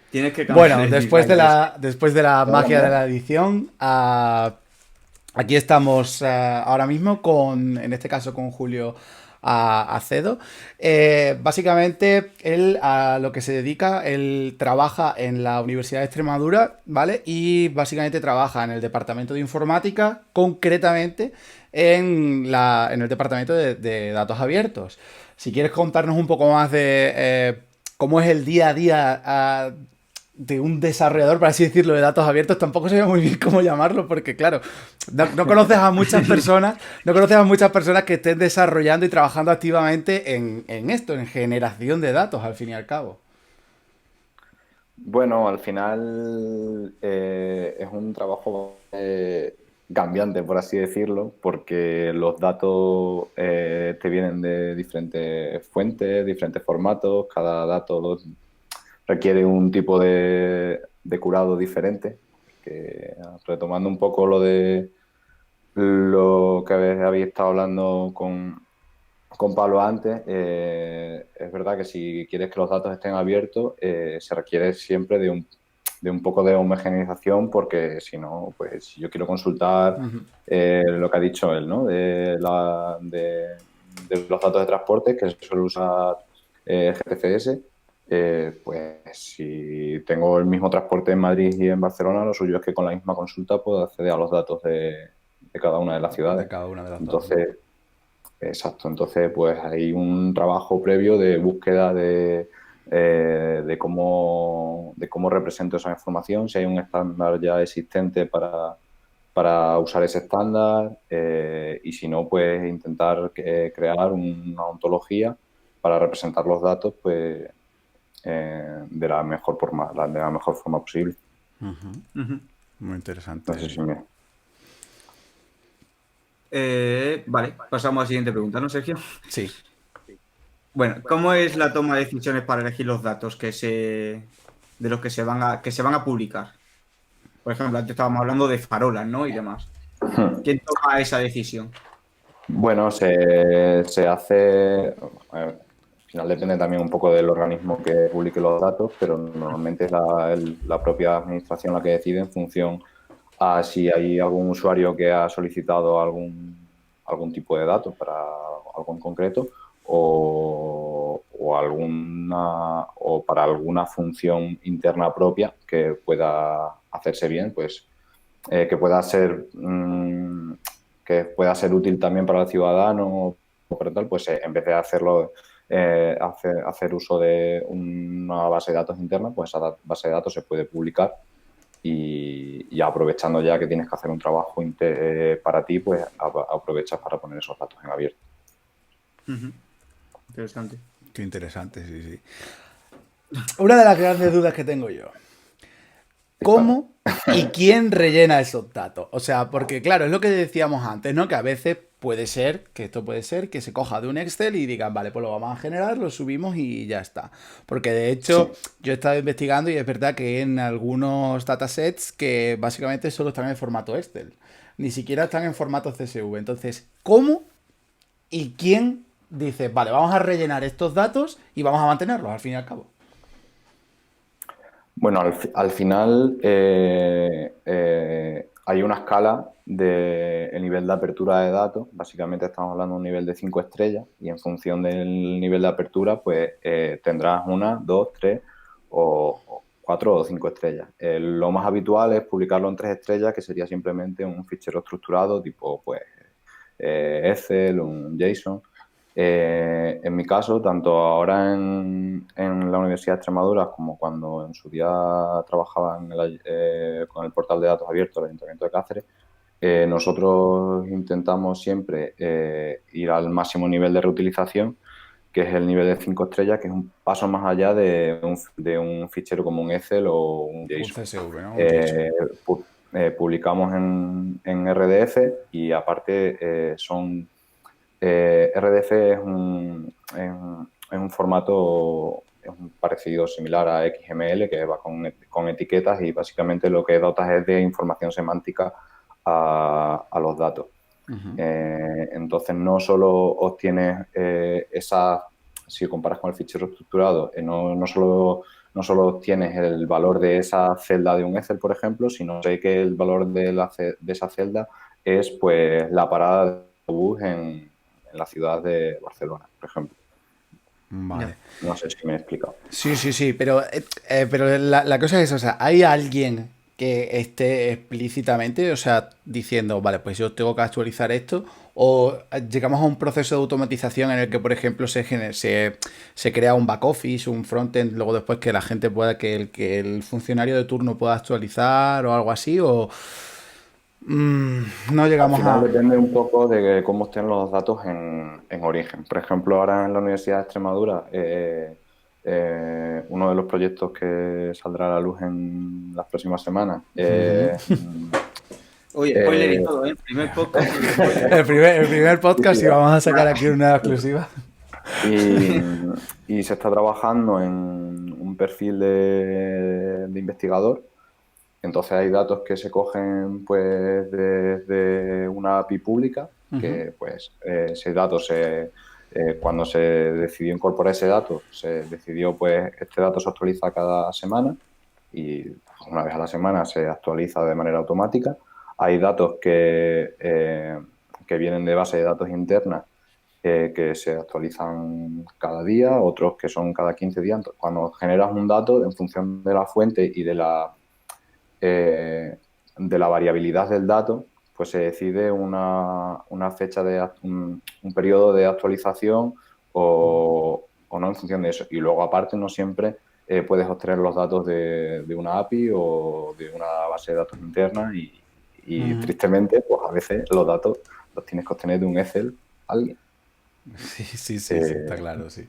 Tienes que cambiar Bueno, el después disguise. después de la magia de la edición, aquí estamos ahora mismo con, en este caso con Julio Acedo. Básicamente, él a lo que se dedica, él trabaja en la Universidad de Extremadura, ¿vale? Y básicamente trabaja en el departamento de informática, concretamente en el departamento de datos abiertos. Si quieres contarnos un poco más de cómo es el día a día de un desarrollador, por así decirlo, de datos abiertos, tampoco sé muy bien cómo llamarlo, porque claro, no conoces a muchas personas, no conoces a muchas personas que estén desarrollando y trabajando activamente en esto, en generación de datos, al fin y al cabo. Bueno, al final es un trabajo cambiante, por así decirlo, porque los datos te vienen de diferentes fuentes, diferentes formatos, cada dato requiere un tipo de curado diferente. Que, retomando un poco lo que habéis estado hablando con Pablo antes, es verdad que si quieres que los datos estén abiertos, se requiere siempre de un poco de homogeneización, porque si no, pues si yo quiero consultar lo que ha dicho él, ¿no? De los datos de transporte que se suele usar GTFS, pues si tengo el mismo transporte en Madrid y en Barcelona, lo suyo es que con la misma consulta puedo acceder a los datos de cada una de las ciudades. De cada una de las dos. Entonces, exacto, entonces pues hay un trabajo previo de búsqueda de cómo represento esa información, si hay un estándar ya existente para usar ese estándar, y si no, pues intentar crear una ontología para representar los datos pues de la mejor forma posible. Muy interesante. No sé si me... Vale, pasamos a la siguiente pregunta, ¿no, Sergio? Sí. Bueno, ¿cómo es la toma de decisiones para elegir los datos de los que se van a publicar? Por ejemplo, antes estábamos hablando de farolas, ¿no? Y demás. ¿Quién toma esa decisión? Bueno, se hace... al final depende también un poco del organismo que publique los datos, pero normalmente es la propia administración la que decide en función a si hay algún usuario que ha solicitado algún tipo de datos para algo en concreto, o para alguna función interna propia que pueda hacerse bien, pues que pueda ser útil también para el ciudadano o para tal, pues en vez de hacerlo hacer uso de una base de datos interna, pues esa base de datos se puede publicar, y aprovechando ya que tienes que hacer un trabajo para ti, pues aprovechas para poner esos datos en abierto. Interesante. Qué interesante, sí, sí. Una de las grandes dudas que tengo yo. ¿Cómo y quién rellena esos datos? O sea, porque claro, es lo que decíamos antes, ¿no? Que a veces puede ser que se coja de un Excel y digan, vale, pues lo vamos a generar, lo subimos y ya está. Porque de hecho, yo he estado investigando y es verdad que en algunos datasets que básicamente solo están en formato Excel. Ni siquiera están en formato CSV. Entonces, ¿cómo y quién dice, vale, vamos a rellenar estos datos y vamos a mantenerlos al fin y al cabo? Bueno, al final hay una escala del nivel de apertura de datos. Básicamente estamos hablando de un nivel de 5 estrellas y en función del nivel de apertura pues tendrás 1, 2, 3 o 4 o 5 estrellas. Lo más habitual es publicarlo en 3 estrellas, que sería simplemente un fichero estructurado tipo pues Excel, un JSON. En mi caso, tanto ahora en la Universidad de Extremadura como cuando en su día trabajaba con el portal de datos abiertos del Ayuntamiento de Cáceres, nosotros intentamos siempre ir al máximo nivel de reutilización, que es el nivel de 5 estrellas, que es un paso más allá de un fichero como un Excel o un JSON. Un CSV, ¿no? Un JSON. Publicamos en RDF y aparte RDF es un formato parecido, similar a XML, que va con etiquetas y básicamente lo que dotas es de información semántica a los datos. Entonces no solo obtienes si comparas con el fichero estructurado, no solo obtienes el valor de esa celda de un Excel, por ejemplo, sino que el valor de esa celda es pues la parada de autobús en la ciudad de Barcelona, por ejemplo. Vale. No sé si me he explicado. Sí, pero la cosa es, o sea, ¿hay alguien que esté explícitamente, o sea, diciendo, vale, pues yo tengo que actualizar esto? ¿O llegamos a un proceso de automatización en el que, por ejemplo, se crea un back office, un frontend, luego después que la gente pueda, que el funcionario de turno pueda actualizar o algo así? ¿O no llegamos Al final a...? depende un poco de cómo estén los datos en origen. Por ejemplo, ahora en la Universidad de Extremadura, uno de los proyectos que saldrá a la luz en las próximas semanas. Oye, spoiler y todo, ¿eh? Primer podcast. El primer podcast y vamos a sacar aquí una exclusiva. Y se está trabajando en un perfil de investigador. Entonces hay datos que se cogen pues desde una API pública, que pues ese dato cuando se decidió incorporar ese dato, se decidió pues este dato se actualiza cada semana y una vez a la semana se actualiza de manera automática. Hay datos que vienen de base de datos internas que se actualizan cada día, otros que son cada 15 días. Entonces, cuando generas un dato, en función de la fuente y de la variabilidad del dato, pues se decide una fecha un periodo de actualización o no en función de eso. Y luego, aparte, no siempre puedes obtener los datos de una API o de una base de datos interna y tristemente, pues a veces los datos los tienes que obtener de un Excel alguien. Sí, está claro, sí.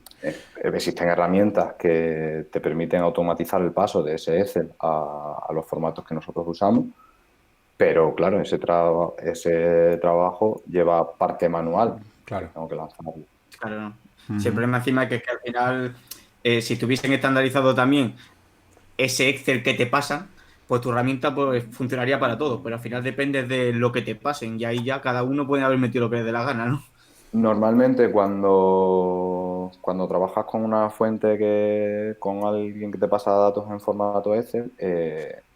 Existen herramientas que te permiten automatizar el paso de ese Excel a los formatos que nosotros usamos, pero claro, ese trabajo lleva parte manual. Claro. Tengo que lanzarlo. Claro, no. Si el problema encima es que al final, si estuviesen estandarizado también ese Excel que te pasan, pues tu herramienta pues funcionaría para todo, pero al final depende de lo que te pasen y ahí ya cada uno puede haber metido lo que le dé la gana, ¿no? Normalmente cuando trabajas con una fuente con alguien que te pasa datos en formato Excel,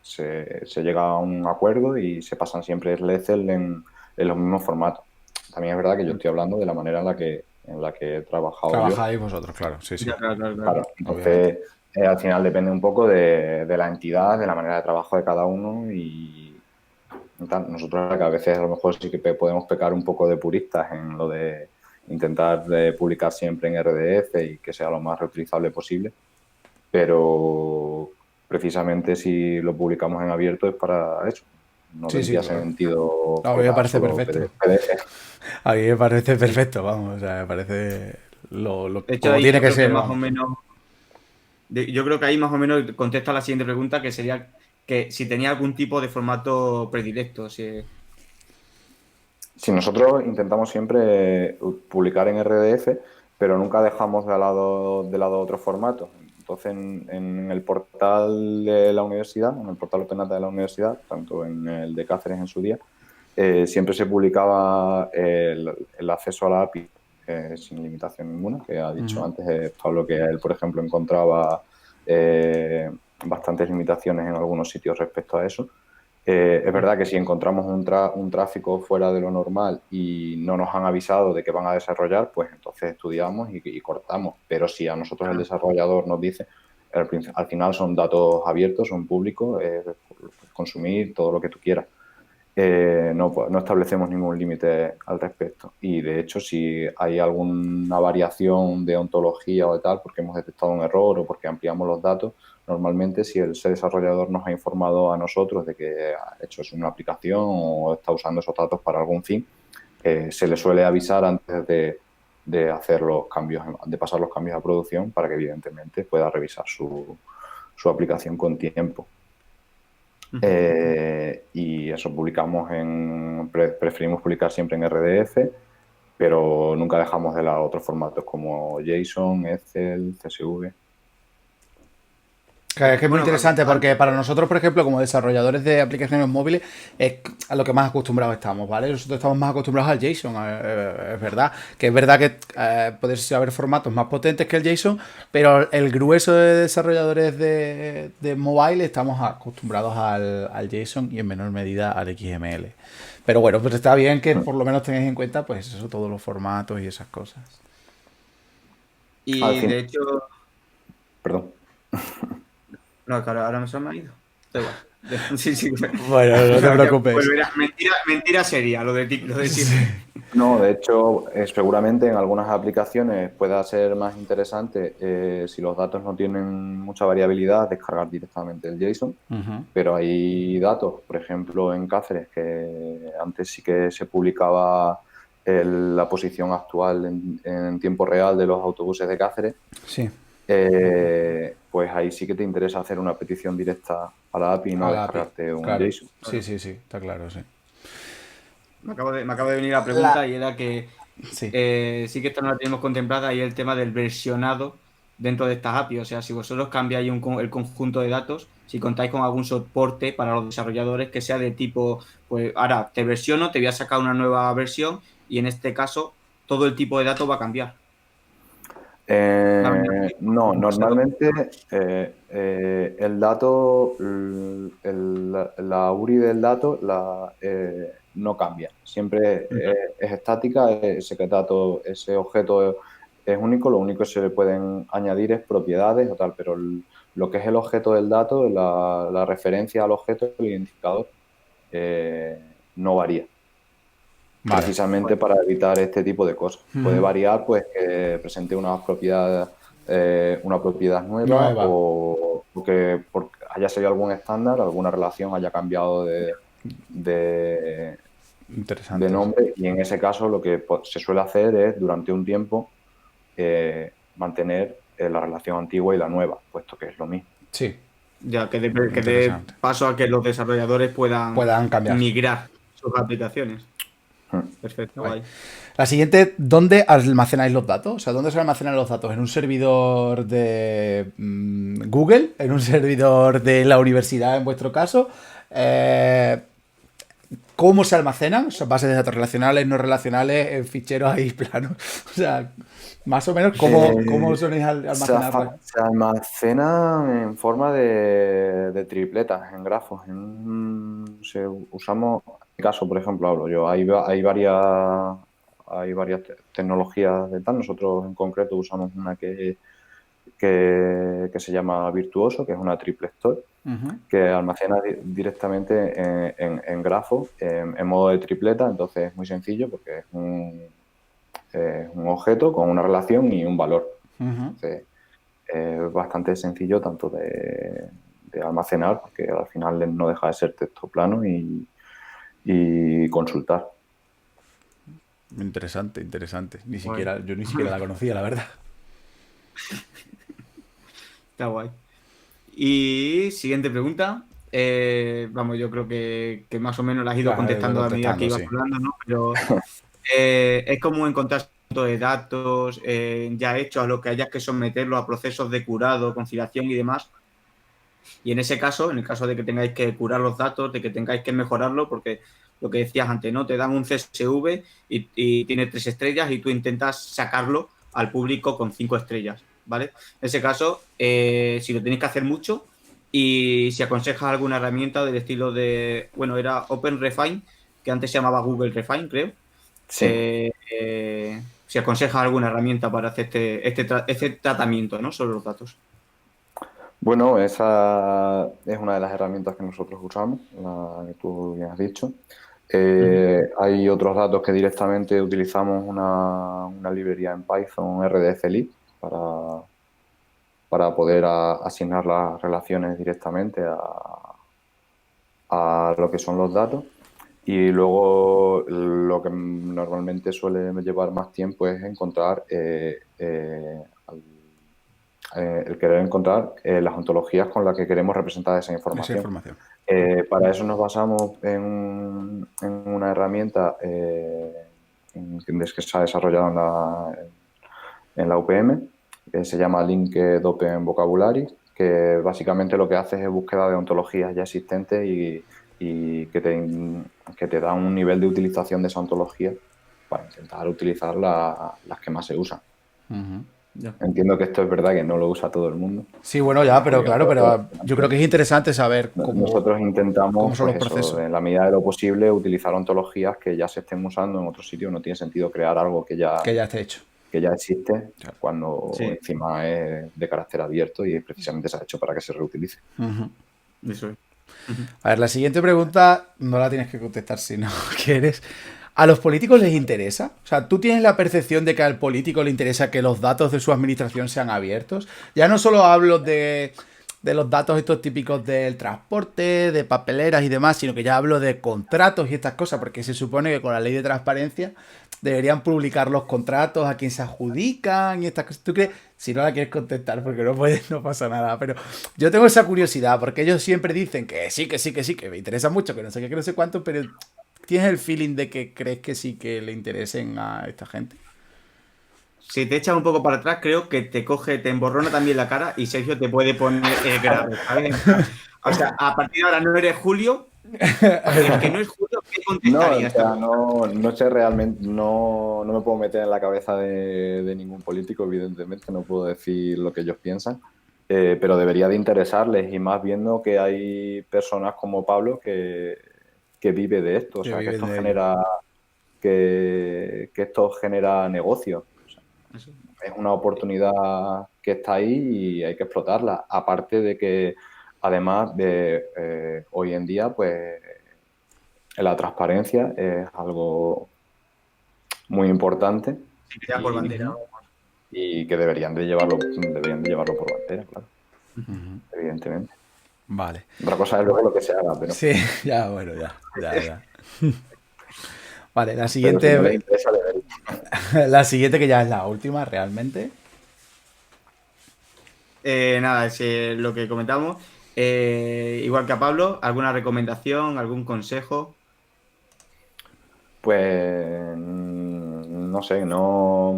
se llega a un acuerdo y se pasan siempre el Excel en los mismos formatos. También es verdad que yo estoy hablando de la manera en la que he trabajado Trabajáis vosotros, claro, sí. Ya, claro. Claro, entonces al final depende un poco de la entidad, de la manera de trabajo de cada uno y nosotros que a veces a lo mejor sí que podemos pecar un poco de puristas en lo de intentar publicar siempre en RDF y que sea lo más reutilizable posible, pero precisamente si lo publicamos en abierto es para eso. No tendría sentido. A mí me parece perfecto. A mí me parece perfecto, vamos, o sea, me parece lo de hecho, como tiene que ser. Más o menos, yo creo que ahí más o menos contesta la siguiente pregunta, que sería que si tenía algún tipo de formato predilecto. Si nosotros intentamos siempre publicar en RDF, pero nunca dejamos de lado otros formatos. Entonces, en el portal de la universidad, en el portal Open Data de la universidad, tanto en el de Cáceres en su día, siempre se publicaba el acceso a la API sin limitación ninguna, que ha dicho antes Pablo que él, por ejemplo, encontraba bastantes limitaciones en algunos sitios respecto a eso. Es verdad que si encontramos un tráfico fuera de lo normal y no nos han avisado de que van a desarrollar, pues entonces estudiamos y cortamos. Pero si a nosotros el desarrollador nos dice, al final son datos abiertos, son públicos, puedes consumir todo lo que tú quieras. No establecemos ningún límite al respecto. Y de hecho, si hay alguna variación de ontología o de tal, porque hemos detectado un error o porque ampliamos los datos, normalmente si ese desarrollador nos ha informado a nosotros de que ha hecho una aplicación o está usando esos datos para algún fin, se le suele avisar antes de hacer los cambios, de pasar los cambios a producción para que evidentemente pueda revisar su aplicación con tiempo. Y eso preferimos publicar siempre en RDF, pero nunca dejamos de lado otros formatos como JSON, Excel, CSV. Que es muy interesante porque para nosotros, por ejemplo, como desarrolladores de aplicaciones móviles, es a lo que más acostumbrados estamos, ¿vale? Nosotros estamos más acostumbrados al JSON, es verdad. Que es verdad que puede haber formatos más potentes que el JSON, pero el grueso de desarrolladores de mobile estamos acostumbrados al JSON y en menor medida al XML. Pero bueno, pues está bien que por lo menos tengáis en cuenta, pues eso, todos los formatos y esas cosas. Y Al fin. de hecho... Perdón. No, que ahora se me ha ido. Da igual. Sí. Bueno, no te preocupes. Pues mira, mentira seria, lo de siempre. No, de hecho, seguramente en algunas aplicaciones pueda ser más interesante si los datos no tienen mucha variabilidad, descargar directamente el JSON. Pero hay datos, por ejemplo, en Cáceres, que antes sí que se publicaba la posición actual en tiempo real de los autobuses de Cáceres. Sí. Pues ahí sí que te interesa hacer una petición directa a la API y no descargarte un JSON. Sí, está claro, sí. Me acaba de venir la pregunta y era que sí que esto no la tenemos contemplada y el tema del versionado dentro de estas APIs. O sea, si vosotros cambiáis el conjunto de datos, si contáis con algún soporte para los desarrolladores que sea de tipo, pues ahora te versiono, te voy a sacar una nueva versión y en este caso todo el tipo de datos va a cambiar. No, normalmente el dato, la URI del dato no cambia. Siempre es estática, ese objeto es único, lo único que se le pueden añadir es propiedades o tal, pero lo que es el objeto del dato, la referencia al objeto, el identificador, no varía. Vale. Precisamente para evitar este tipo de cosas. Puede variar, pues, que presente una propiedad nueva. O que haya salido algún estándar, alguna relación haya cambiado de nombre, y en ese caso lo que se suele hacer es, durante un tiempo, mantener la relación antigua y la nueva, puesto que es lo mismo. Sí. Ya, que dé paso a que los desarrolladores puedan cambiar, migrar sus aplicaciones. Perfecto, guay. La siguiente, ¿dónde almacenáis los datos? O sea, ¿dónde se almacenan los datos? ¿En un servidor de Google? ¿En un servidor de la universidad, en vuestro caso? ¿Cómo se almacenan? O sea, bases de datos relacionales, no relacionales, en ficheros ahí planos. O sea, más o menos, ¿cómo soléis almacenar? Se almacena en forma de tripletas, en grafos. Usamos, en mi caso, por ejemplo, hablo yo, hay varias tecnologías de tal. Nosotros en concreto usamos una que se llama Virtuoso, que es una triple store, que almacena directamente en grafo, en modo de tripleta. Entonces es muy sencillo porque es un objeto con una relación y un valor. Entonces, es bastante sencillo tanto de almacenar, porque al final no deja de ser texto plano y consultar. Interesante. Yo ni siquiera la conocía, la verdad. Está guay. Y siguiente pregunta. vamos, yo creo que más o menos las has ido Las has ido contestando a medida que contestando, ibas sí. hablando, ¿no? Pero es como encontrar de datos ya hechos a lo que hayas que someterlo a procesos de curado, conciliación y demás. Y en ese caso, en el caso de que tengáis que curar los datos, de que tengáis que mejorarlo, porque lo que decías antes, ¿no? Te dan un CSV y tiene 3 estrellas y tú intentas sacarlo al público con 5 estrellas, ¿vale? En ese caso, si lo tenéis que hacer mucho y si aconsejas alguna herramienta del estilo de, bueno, era OpenRefine, que antes se llamaba Google Refine, creo. Sí. Si aconsejas alguna herramienta para hacer este tratamiento, ¿no? Sobre los datos. Bueno, esa es una de las herramientas que nosotros usamos, la que tú bien has dicho. Hay otros datos que directamente utilizamos una librería en Python, RDFLib, para poder asignar las relaciones directamente a lo que son los datos. Y luego lo que normalmente suele llevar más tiempo es encontrar el querer encontrar las ontologías con las que queremos representar esa Esa información. información. Para eso nos basamos en una herramienta que se ha desarrollado en la UPM, que se llama Linked Open Vocabulary, que básicamente lo que hace es búsqueda de ontologías ya existentes y que te da un nivel de utilización de esa ontología para intentar utilizar las que más se usan. Ujú. Ya. Entiendo que esto es verdad que no lo usa todo el mundo. Sí, bueno, ya, pero Porque claro, pero yo creo que es interesante saber nosotros cómo intentamos, son pues los eso, procesos. en la medida de lo posible, utilizar ontologías que ya se estén usando en otros sitios. No tiene sentido crear algo Que ya esté hecho. que ya existe Claro. cuando Sí, encima es de carácter abierto y precisamente se ha hecho para que se reutilice. Ujú. eso es. Ujú. A ver, la siguiente pregunta no la tienes que contestar si no quieres. ¿A los políticos les interesa? O sea, ¿tú tienes la percepción de que al político le interesa que los datos de su administración sean abiertos? Ya no solo hablo de los datos estos típicos del transporte, de papeleras y demás, sino que ya hablo de contratos y estas cosas, porque se supone que con la ley de transparencia deberían publicar los contratos, a quién se adjudican y estas cosas. ¿Tú crees? Si no la quieres contestar, porque no puedes, no pasa nada. Pero yo tengo esa curiosidad, porque ellos siempre dicen que sí, que sí, que sí, que me interesa mucho, que no sé qué, que no sé cuánto, pero ¿tienes el feeling de que crees que sí que le interesen a esta gente? Si te echas un poco para atrás, creo que te emborrona también la cara y Sergio te puede poner grave, ¿sabes? O sea, a partir de ahora no eres Julio. El que no es Julio, ¿qué No, contestaría o a esta sea, pregunta? no sé realmente, no me puedo meter en la cabeza de ningún político, evidentemente, no puedo decir lo que ellos piensan, pero debería de interesarles y más viendo que hay personas como Pablo que vive de esto, o Que sea, viven de ello. que esto genera negocio. O sea, Eso. es una oportunidad que está ahí y hay que explotarla. Aparte de que, además de hoy en día, pues la transparencia es algo muy importante Si te da por y, bandera. Ujú, y que deberían de llevarlo por bandera, claro, ujú. evidentemente. Vale. Otra cosa es luego lo que se haga, Sí, ya, bueno, ya. Vale, pero si no les interesa, deberían. la siguiente que ya es la última realmente. Nada, es lo que comentamos. Igual que a Pablo, ¿alguna recomendación, algún consejo? Pues no sé, no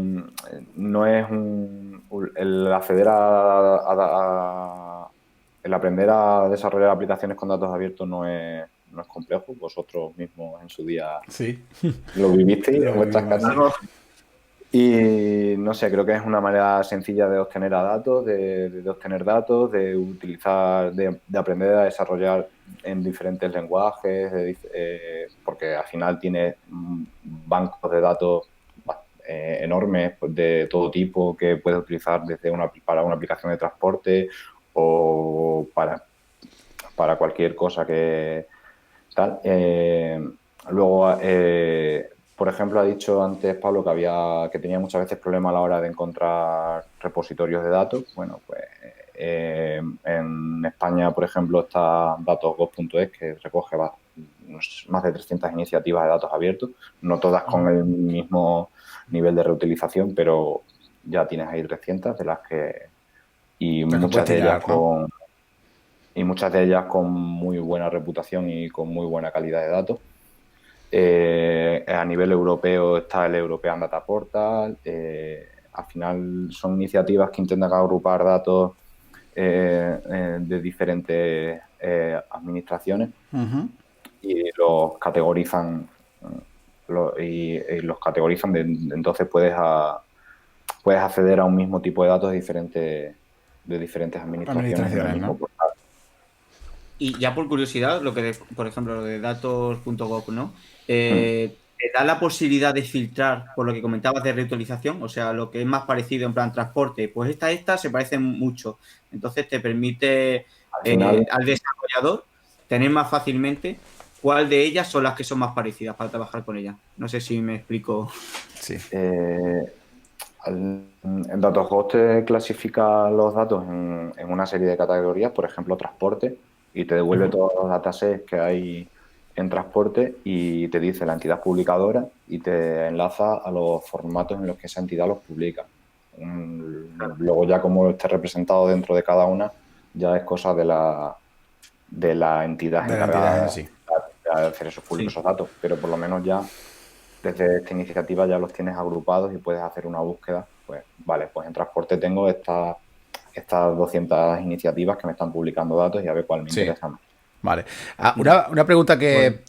es el acceder el aprender a desarrollar aplicaciones con datos abiertos no es complejo. Vosotros mismos en su día Sí, lo vivisteis en lo vuestras vimos, casas. sí. Algo. Y no sé, creo que es una manera sencilla de obtener a datos, de obtener datos, de utilizar, de aprender a desarrollar en diferentes lenguajes, porque al final tiene bancos de datos enormes, pues, de todo tipo que puedes utilizar desde para una aplicación de transporte o para cualquier cosa que tal. Luego, por ejemplo, ha dicho antes Pablo que tenía muchas veces problemas a la hora de encontrar repositorios de datos. Bueno, pues en España, por ejemplo, está datosgov.es, que recoge más de 300 iniciativas de datos abiertos, no todas con el mismo nivel de reutilización, pero ya tienes ahí 300 de las que, y Las que puedes muchas de ellas tirar, ¿no? y muchas de ellas con muy buena reputación y con muy buena calidad de datos. A nivel europeo está el European Data Portal. Al final son iniciativas que intentan agrupar datos de diferentes administraciones y los categorizan y los categorizan. Entonces puedes acceder a un mismo tipo de datos de diferentes administraciones en el Administraciones, mismo ¿no? portal. Y ya por curiosidad, por ejemplo, lo de datos.gov, ¿no? Mm. ¿Te da la posibilidad de filtrar por lo que comentabas de reutilización? O sea, lo que es más parecido en plan transporte, pues esta se parecen mucho. Entonces te permite Al final, al desarrollador tener más fácilmente cuál de ellas son las que son más parecidas para trabajar con ellas. No sé si me explico. Sí. En DataHost te clasifica los datos en una serie de categorías, por ejemplo, transporte, y te devuelve todos los datasets que hay en transporte y te dice la entidad publicadora y te enlaza a los formatos en los que esa entidad los publica. Luego ya como esté representado dentro de cada una, ya es cosa de la entidad De la entidad en encargada sí. de hacer esos públicos Sí. esos datos, pero por lo menos ya desde esta iniciativa ya los tienes agrupados y puedes hacer una búsqueda. Pues vale, pues en transporte tengo estas 200 iniciativas que me están publicando datos y a ver cuál me Sí. interesa más. Vale. Una pregunta que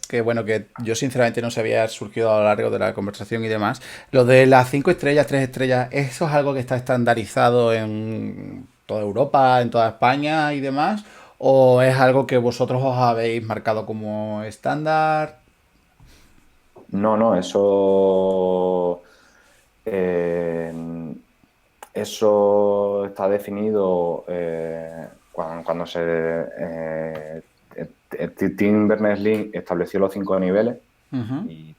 yo sinceramente no se había surgido a lo largo de la conversación y demás. Lo de las 5 estrellas, 3 estrellas, ¿eso es algo que está estandarizado en toda Europa, en toda España y demás? ¿O es algo que vosotros os habéis marcado como estándar? No, eh, eso está definido cuando Tim Berners-Lee estableció los 5 niveles Ujú. y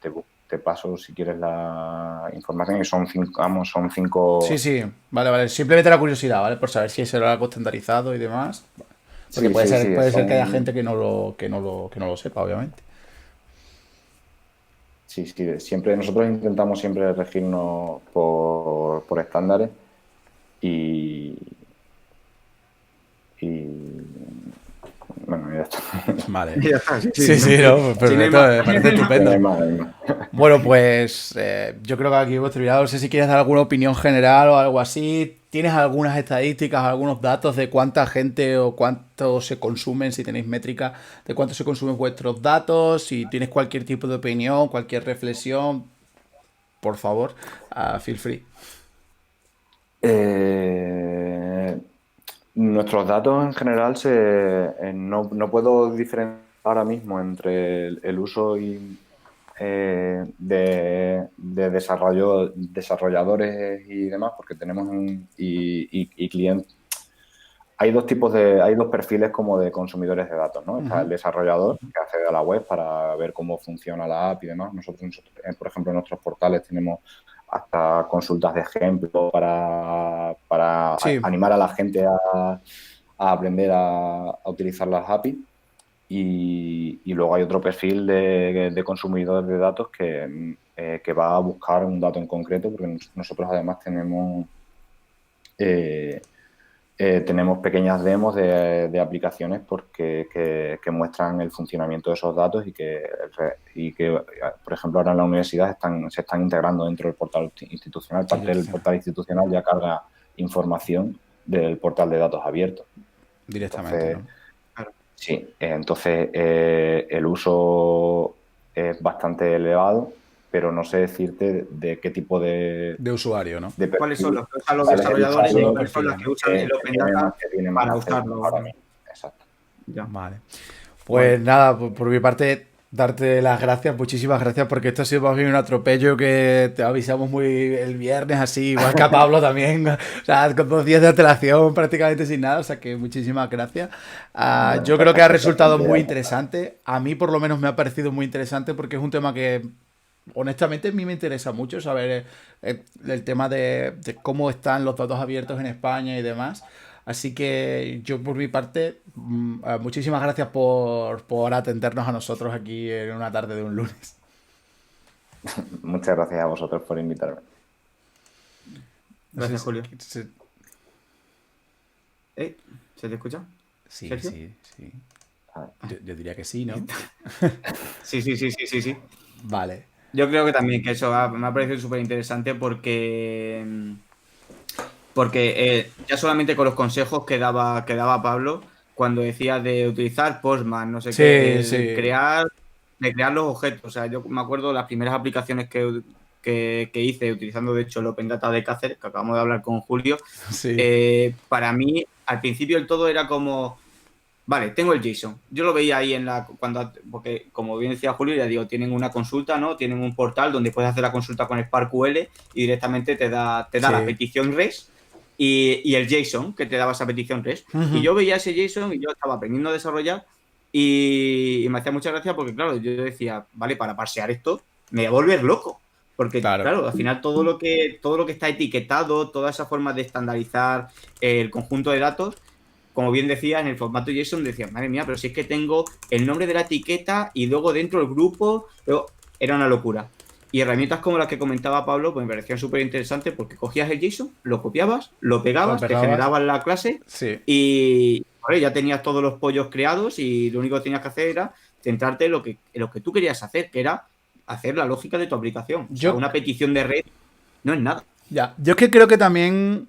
te paso si quieres la información y son 5, vamos, son 5. Sí, sí. Vale, vale. Simplemente la curiosidad, ¿vale? Por saber si eso era algo estandarizado y demás. Porque Sí, sí, sí, puede ser que haya gente que no lo sepa, obviamente. sí, siempre, nosotros intentamos siempre regirnos por estándares y, y bueno, ya está. Vale. Ya está, sí, Sí, no. sí, no, Sí, no hay perfecto, más. me parece No estupendo. hay más, no hay más. Bueno, pues yo creo que aquí hemos terminado. No sé si quieres dar alguna opinión general o algo así. ¿Tienes algunas estadísticas, algunos datos de cuánta gente o cuánto se consumen, si tenéis métrica, de cuánto se consumen vuestros datos? Si tienes cualquier tipo de opinión, cualquier reflexión, por favor, feel free. Nuestros datos en general no puedo diferenciar ahora mismo entre el uso de desarrolladores y demás, porque tenemos y clientes. Hay dos perfiles como de consumidores de datos, ¿no? Está el desarrollador que accede a la web para ver cómo funciona la app y demás. Nosotros, por ejemplo, en nuestros portales tenemos hasta consultas de ejemplo para Sí, animar a la gente a aprender a utilizar las APIs. Y luego hay otro perfil de consumidores de datos que va a buscar un dato en concreto, porque nosotros además tenemos pequeñas demos de aplicaciones que muestran el funcionamiento de esos datos y que, por ejemplo, ahora en la universidad se están integrando dentro del portal institucional. Parte del portal institucional ya carga información del portal de datos abiertos. directamente, Entonces, ¿no? sí, entonces el uso es bastante elevado, pero no sé decirte de qué tipo De usuario, ¿no? de ¿Cuáles son perfil, los cuál es el desarrolladores y Son los usuario cuáles son las perfiles, que ¿no? usan el Open Data que tiene más para acceso usarlo? ahora mismo? Exacto. Ya. Vale. Guay. Pues nada, por mi parte, darte las gracias, muchísimas gracias, porque esto ha sido más bien un atropello que te avisamos muy el viernes, así, igual que a Pablo también, o sea, con 2 días de antelación, prácticamente sin nada, o sea que muchísimas gracias. Bueno, Yo muchas creo que ha gracias a resultado ti, muy interesante, a mí por lo menos me ha parecido muy interesante porque es un tema que honestamente a mí me interesa mucho saber el tema de cómo están los datos abiertos en España y demás. Así que yo por mi parte, muchísimas gracias por atendernos a nosotros aquí en una tarde de un lunes. Muchas gracias a vosotros por invitarme. No sé Gracias, Julio. si- ¿Se te escucha? Sí, Sergio? sí. Yo diría que sí, ¿no? Sí. Vale. Yo creo que también que eso me ha parecido súper interesante porque ya solamente con los consejos que daba Pablo cuando decía de utilizar Postman, no sé qué, Sí, el sí. de crear los objetos. O sea, yo me acuerdo las primeras aplicaciones que hice utilizando, de hecho, el Open Data de Cáceres, que acabamos de hablar con Julio. Sí. Para mí, al principio del todo era como, vale, tengo el JSON. Yo lo veía ahí porque como bien decía Julio, ya digo, tienen una consulta, ¿no? Tienen un portal donde puedes hacer la consulta con SparkQL y directamente te da la Sí. petición REST y el JSON que te daba esa petición REST. Y Ujú. yo veía ese JSON y yo estaba aprendiendo a desarrollar y me hacía mucha gracia porque, claro, yo decía, vale, para parsear esto me voy a volver loco. Porque, Claro. claro, al final todo lo que está etiquetado, toda esa forma de estandarizar el conjunto de datos, como bien decía, en el formato JSON decía, madre mía, pero si es que tengo el nombre de la etiqueta y luego dentro el grupo, pero era una locura. Y herramientas como las que comentaba Pablo, pues me parecían súper interesantes porque cogías el JSON, lo copiabas, lo Lo pegabas, te pegabas. generabas la clase Sí. y vale, ya tenías todos los pollos creados y lo único que tenías que hacer era centrarte en lo que tú querías hacer, que era hacer la lógica de tu aplicación. O sea, Yo, una petición de red no es nada. ya. Yo es que creo que también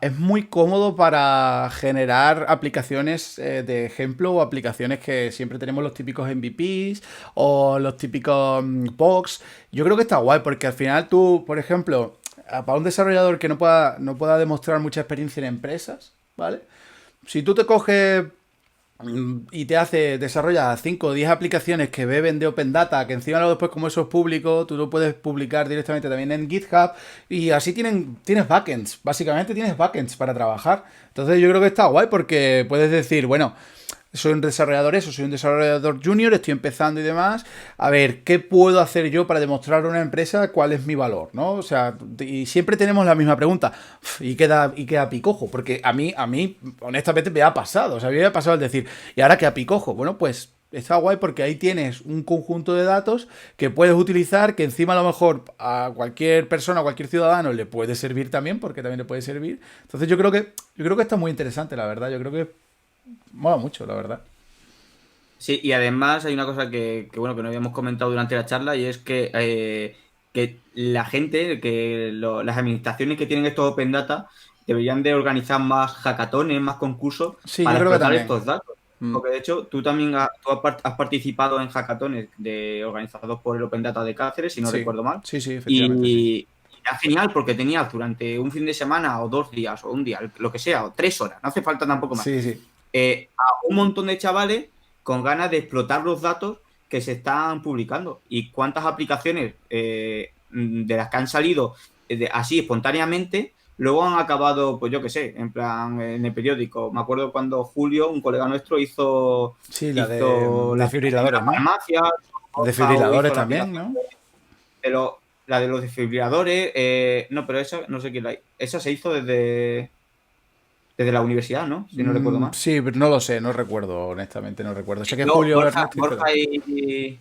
es muy cómodo para generar aplicaciones de ejemplo o aplicaciones que siempre tenemos los típicos MVPs o los típicos POCs. Yo creo que está guay porque al final tú, por ejemplo, para un desarrollador que no pueda demostrar mucha experiencia en empresas, ¿vale? Si tú te coges y desarrolla 5 o 10 aplicaciones que beben de Open Data, que encima luego después como eso es público, tú lo puedes publicar directamente también en GitHub y así tienes backends, básicamente tienes backends para trabajar. Entonces yo creo que está guay porque puedes decir, bueno, soy un desarrollador junior, estoy empezando y demás. A ver, ¿qué puedo hacer yo para demostrar a una empresa cuál es mi valor? ¿No? O sea, y siempre tenemos la misma pregunta. ¿Y queda picojo? Porque a mí, honestamente, me ha pasado. O sea, a mí me ha pasado el decir, ¿y ahora qué a picojo? Bueno, pues está guay porque ahí tienes un conjunto de datos que puedes utilizar, que encima a lo mejor a cualquier persona, a cualquier ciudadano le puede servir también, porque también le puede servir. Entonces yo creo que está muy interesante, la verdad. Yo creo que mola mucho, la verdad. Sí, y además hay una cosa bueno, que no habíamos comentado durante la charla y es que la gente, las administraciones que tienen estos Open Data deberían de organizar más hackatones, más concursos Sí, yo para creo que explotar también. estos datos. Mm. Porque de hecho tú también has participado en hackatones organizados por el Open Data de Cáceres, si no Sí, recuerdo mal. sí, efectivamente, sí. Y era genial porque tenías durante un fin de semana o 2 días o un día, lo que sea, o 3 horas, no hace falta tampoco más, Sí, sí. a un montón de chavales con ganas de explotar los datos que se están publicando. Y cuántas aplicaciones de las que han salido así espontáneamente, luego han acabado, pues yo qué sé, en plan en el periódico. Me acuerdo cuando Julio, un colega nuestro, hizo, Sí, la de hizo la aplicación de desfibriladores, las ¿no? farmacias, o Desfibriladores hizo la también, aplicación ¿no? de los desfibriladores. No, pero esa no sé quién esa se hizo desde la universidad, ¿no? Si no recuerdo mal. Sí, pero no lo sé, no recuerdo, honestamente, no recuerdo. Sé que No, Julio Borja, Ernesto hizo.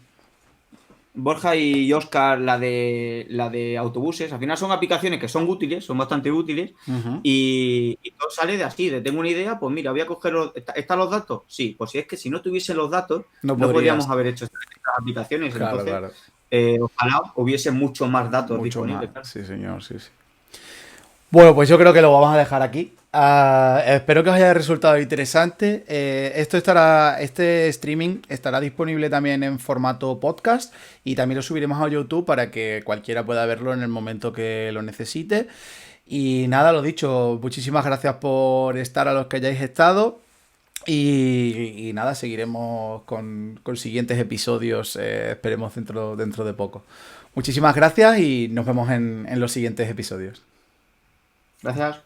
Borja y Oscar, la de autobuses, al final son aplicaciones que son útiles, son bastante útiles, Ujú. y todo sale de así, de tengo una idea, pues mira, voy a coger ¿están los datos? Sí, pues si es que si no tuviese los datos, No no podríamos podrías. haber hecho estas aplicaciones, Claro, entonces, claro. ojalá hubiese mucho más datos Mucho más. disponibles, claro. Sí, señor, sí, sí. Bueno, pues yo creo que lo vamos a dejar aquí. Espero que os haya resultado interesante. Este streaming estará disponible también en formato podcast y también lo subiremos a YouTube para que cualquiera pueda verlo en el momento que lo necesite. Y nada, lo dicho, muchísimas gracias por estar a los que hayáis estado. Y nada, seguiremos con siguientes episodios, esperemos dentro de poco. Muchísimas gracias y nos vemos en los siguientes episodios. Gracias.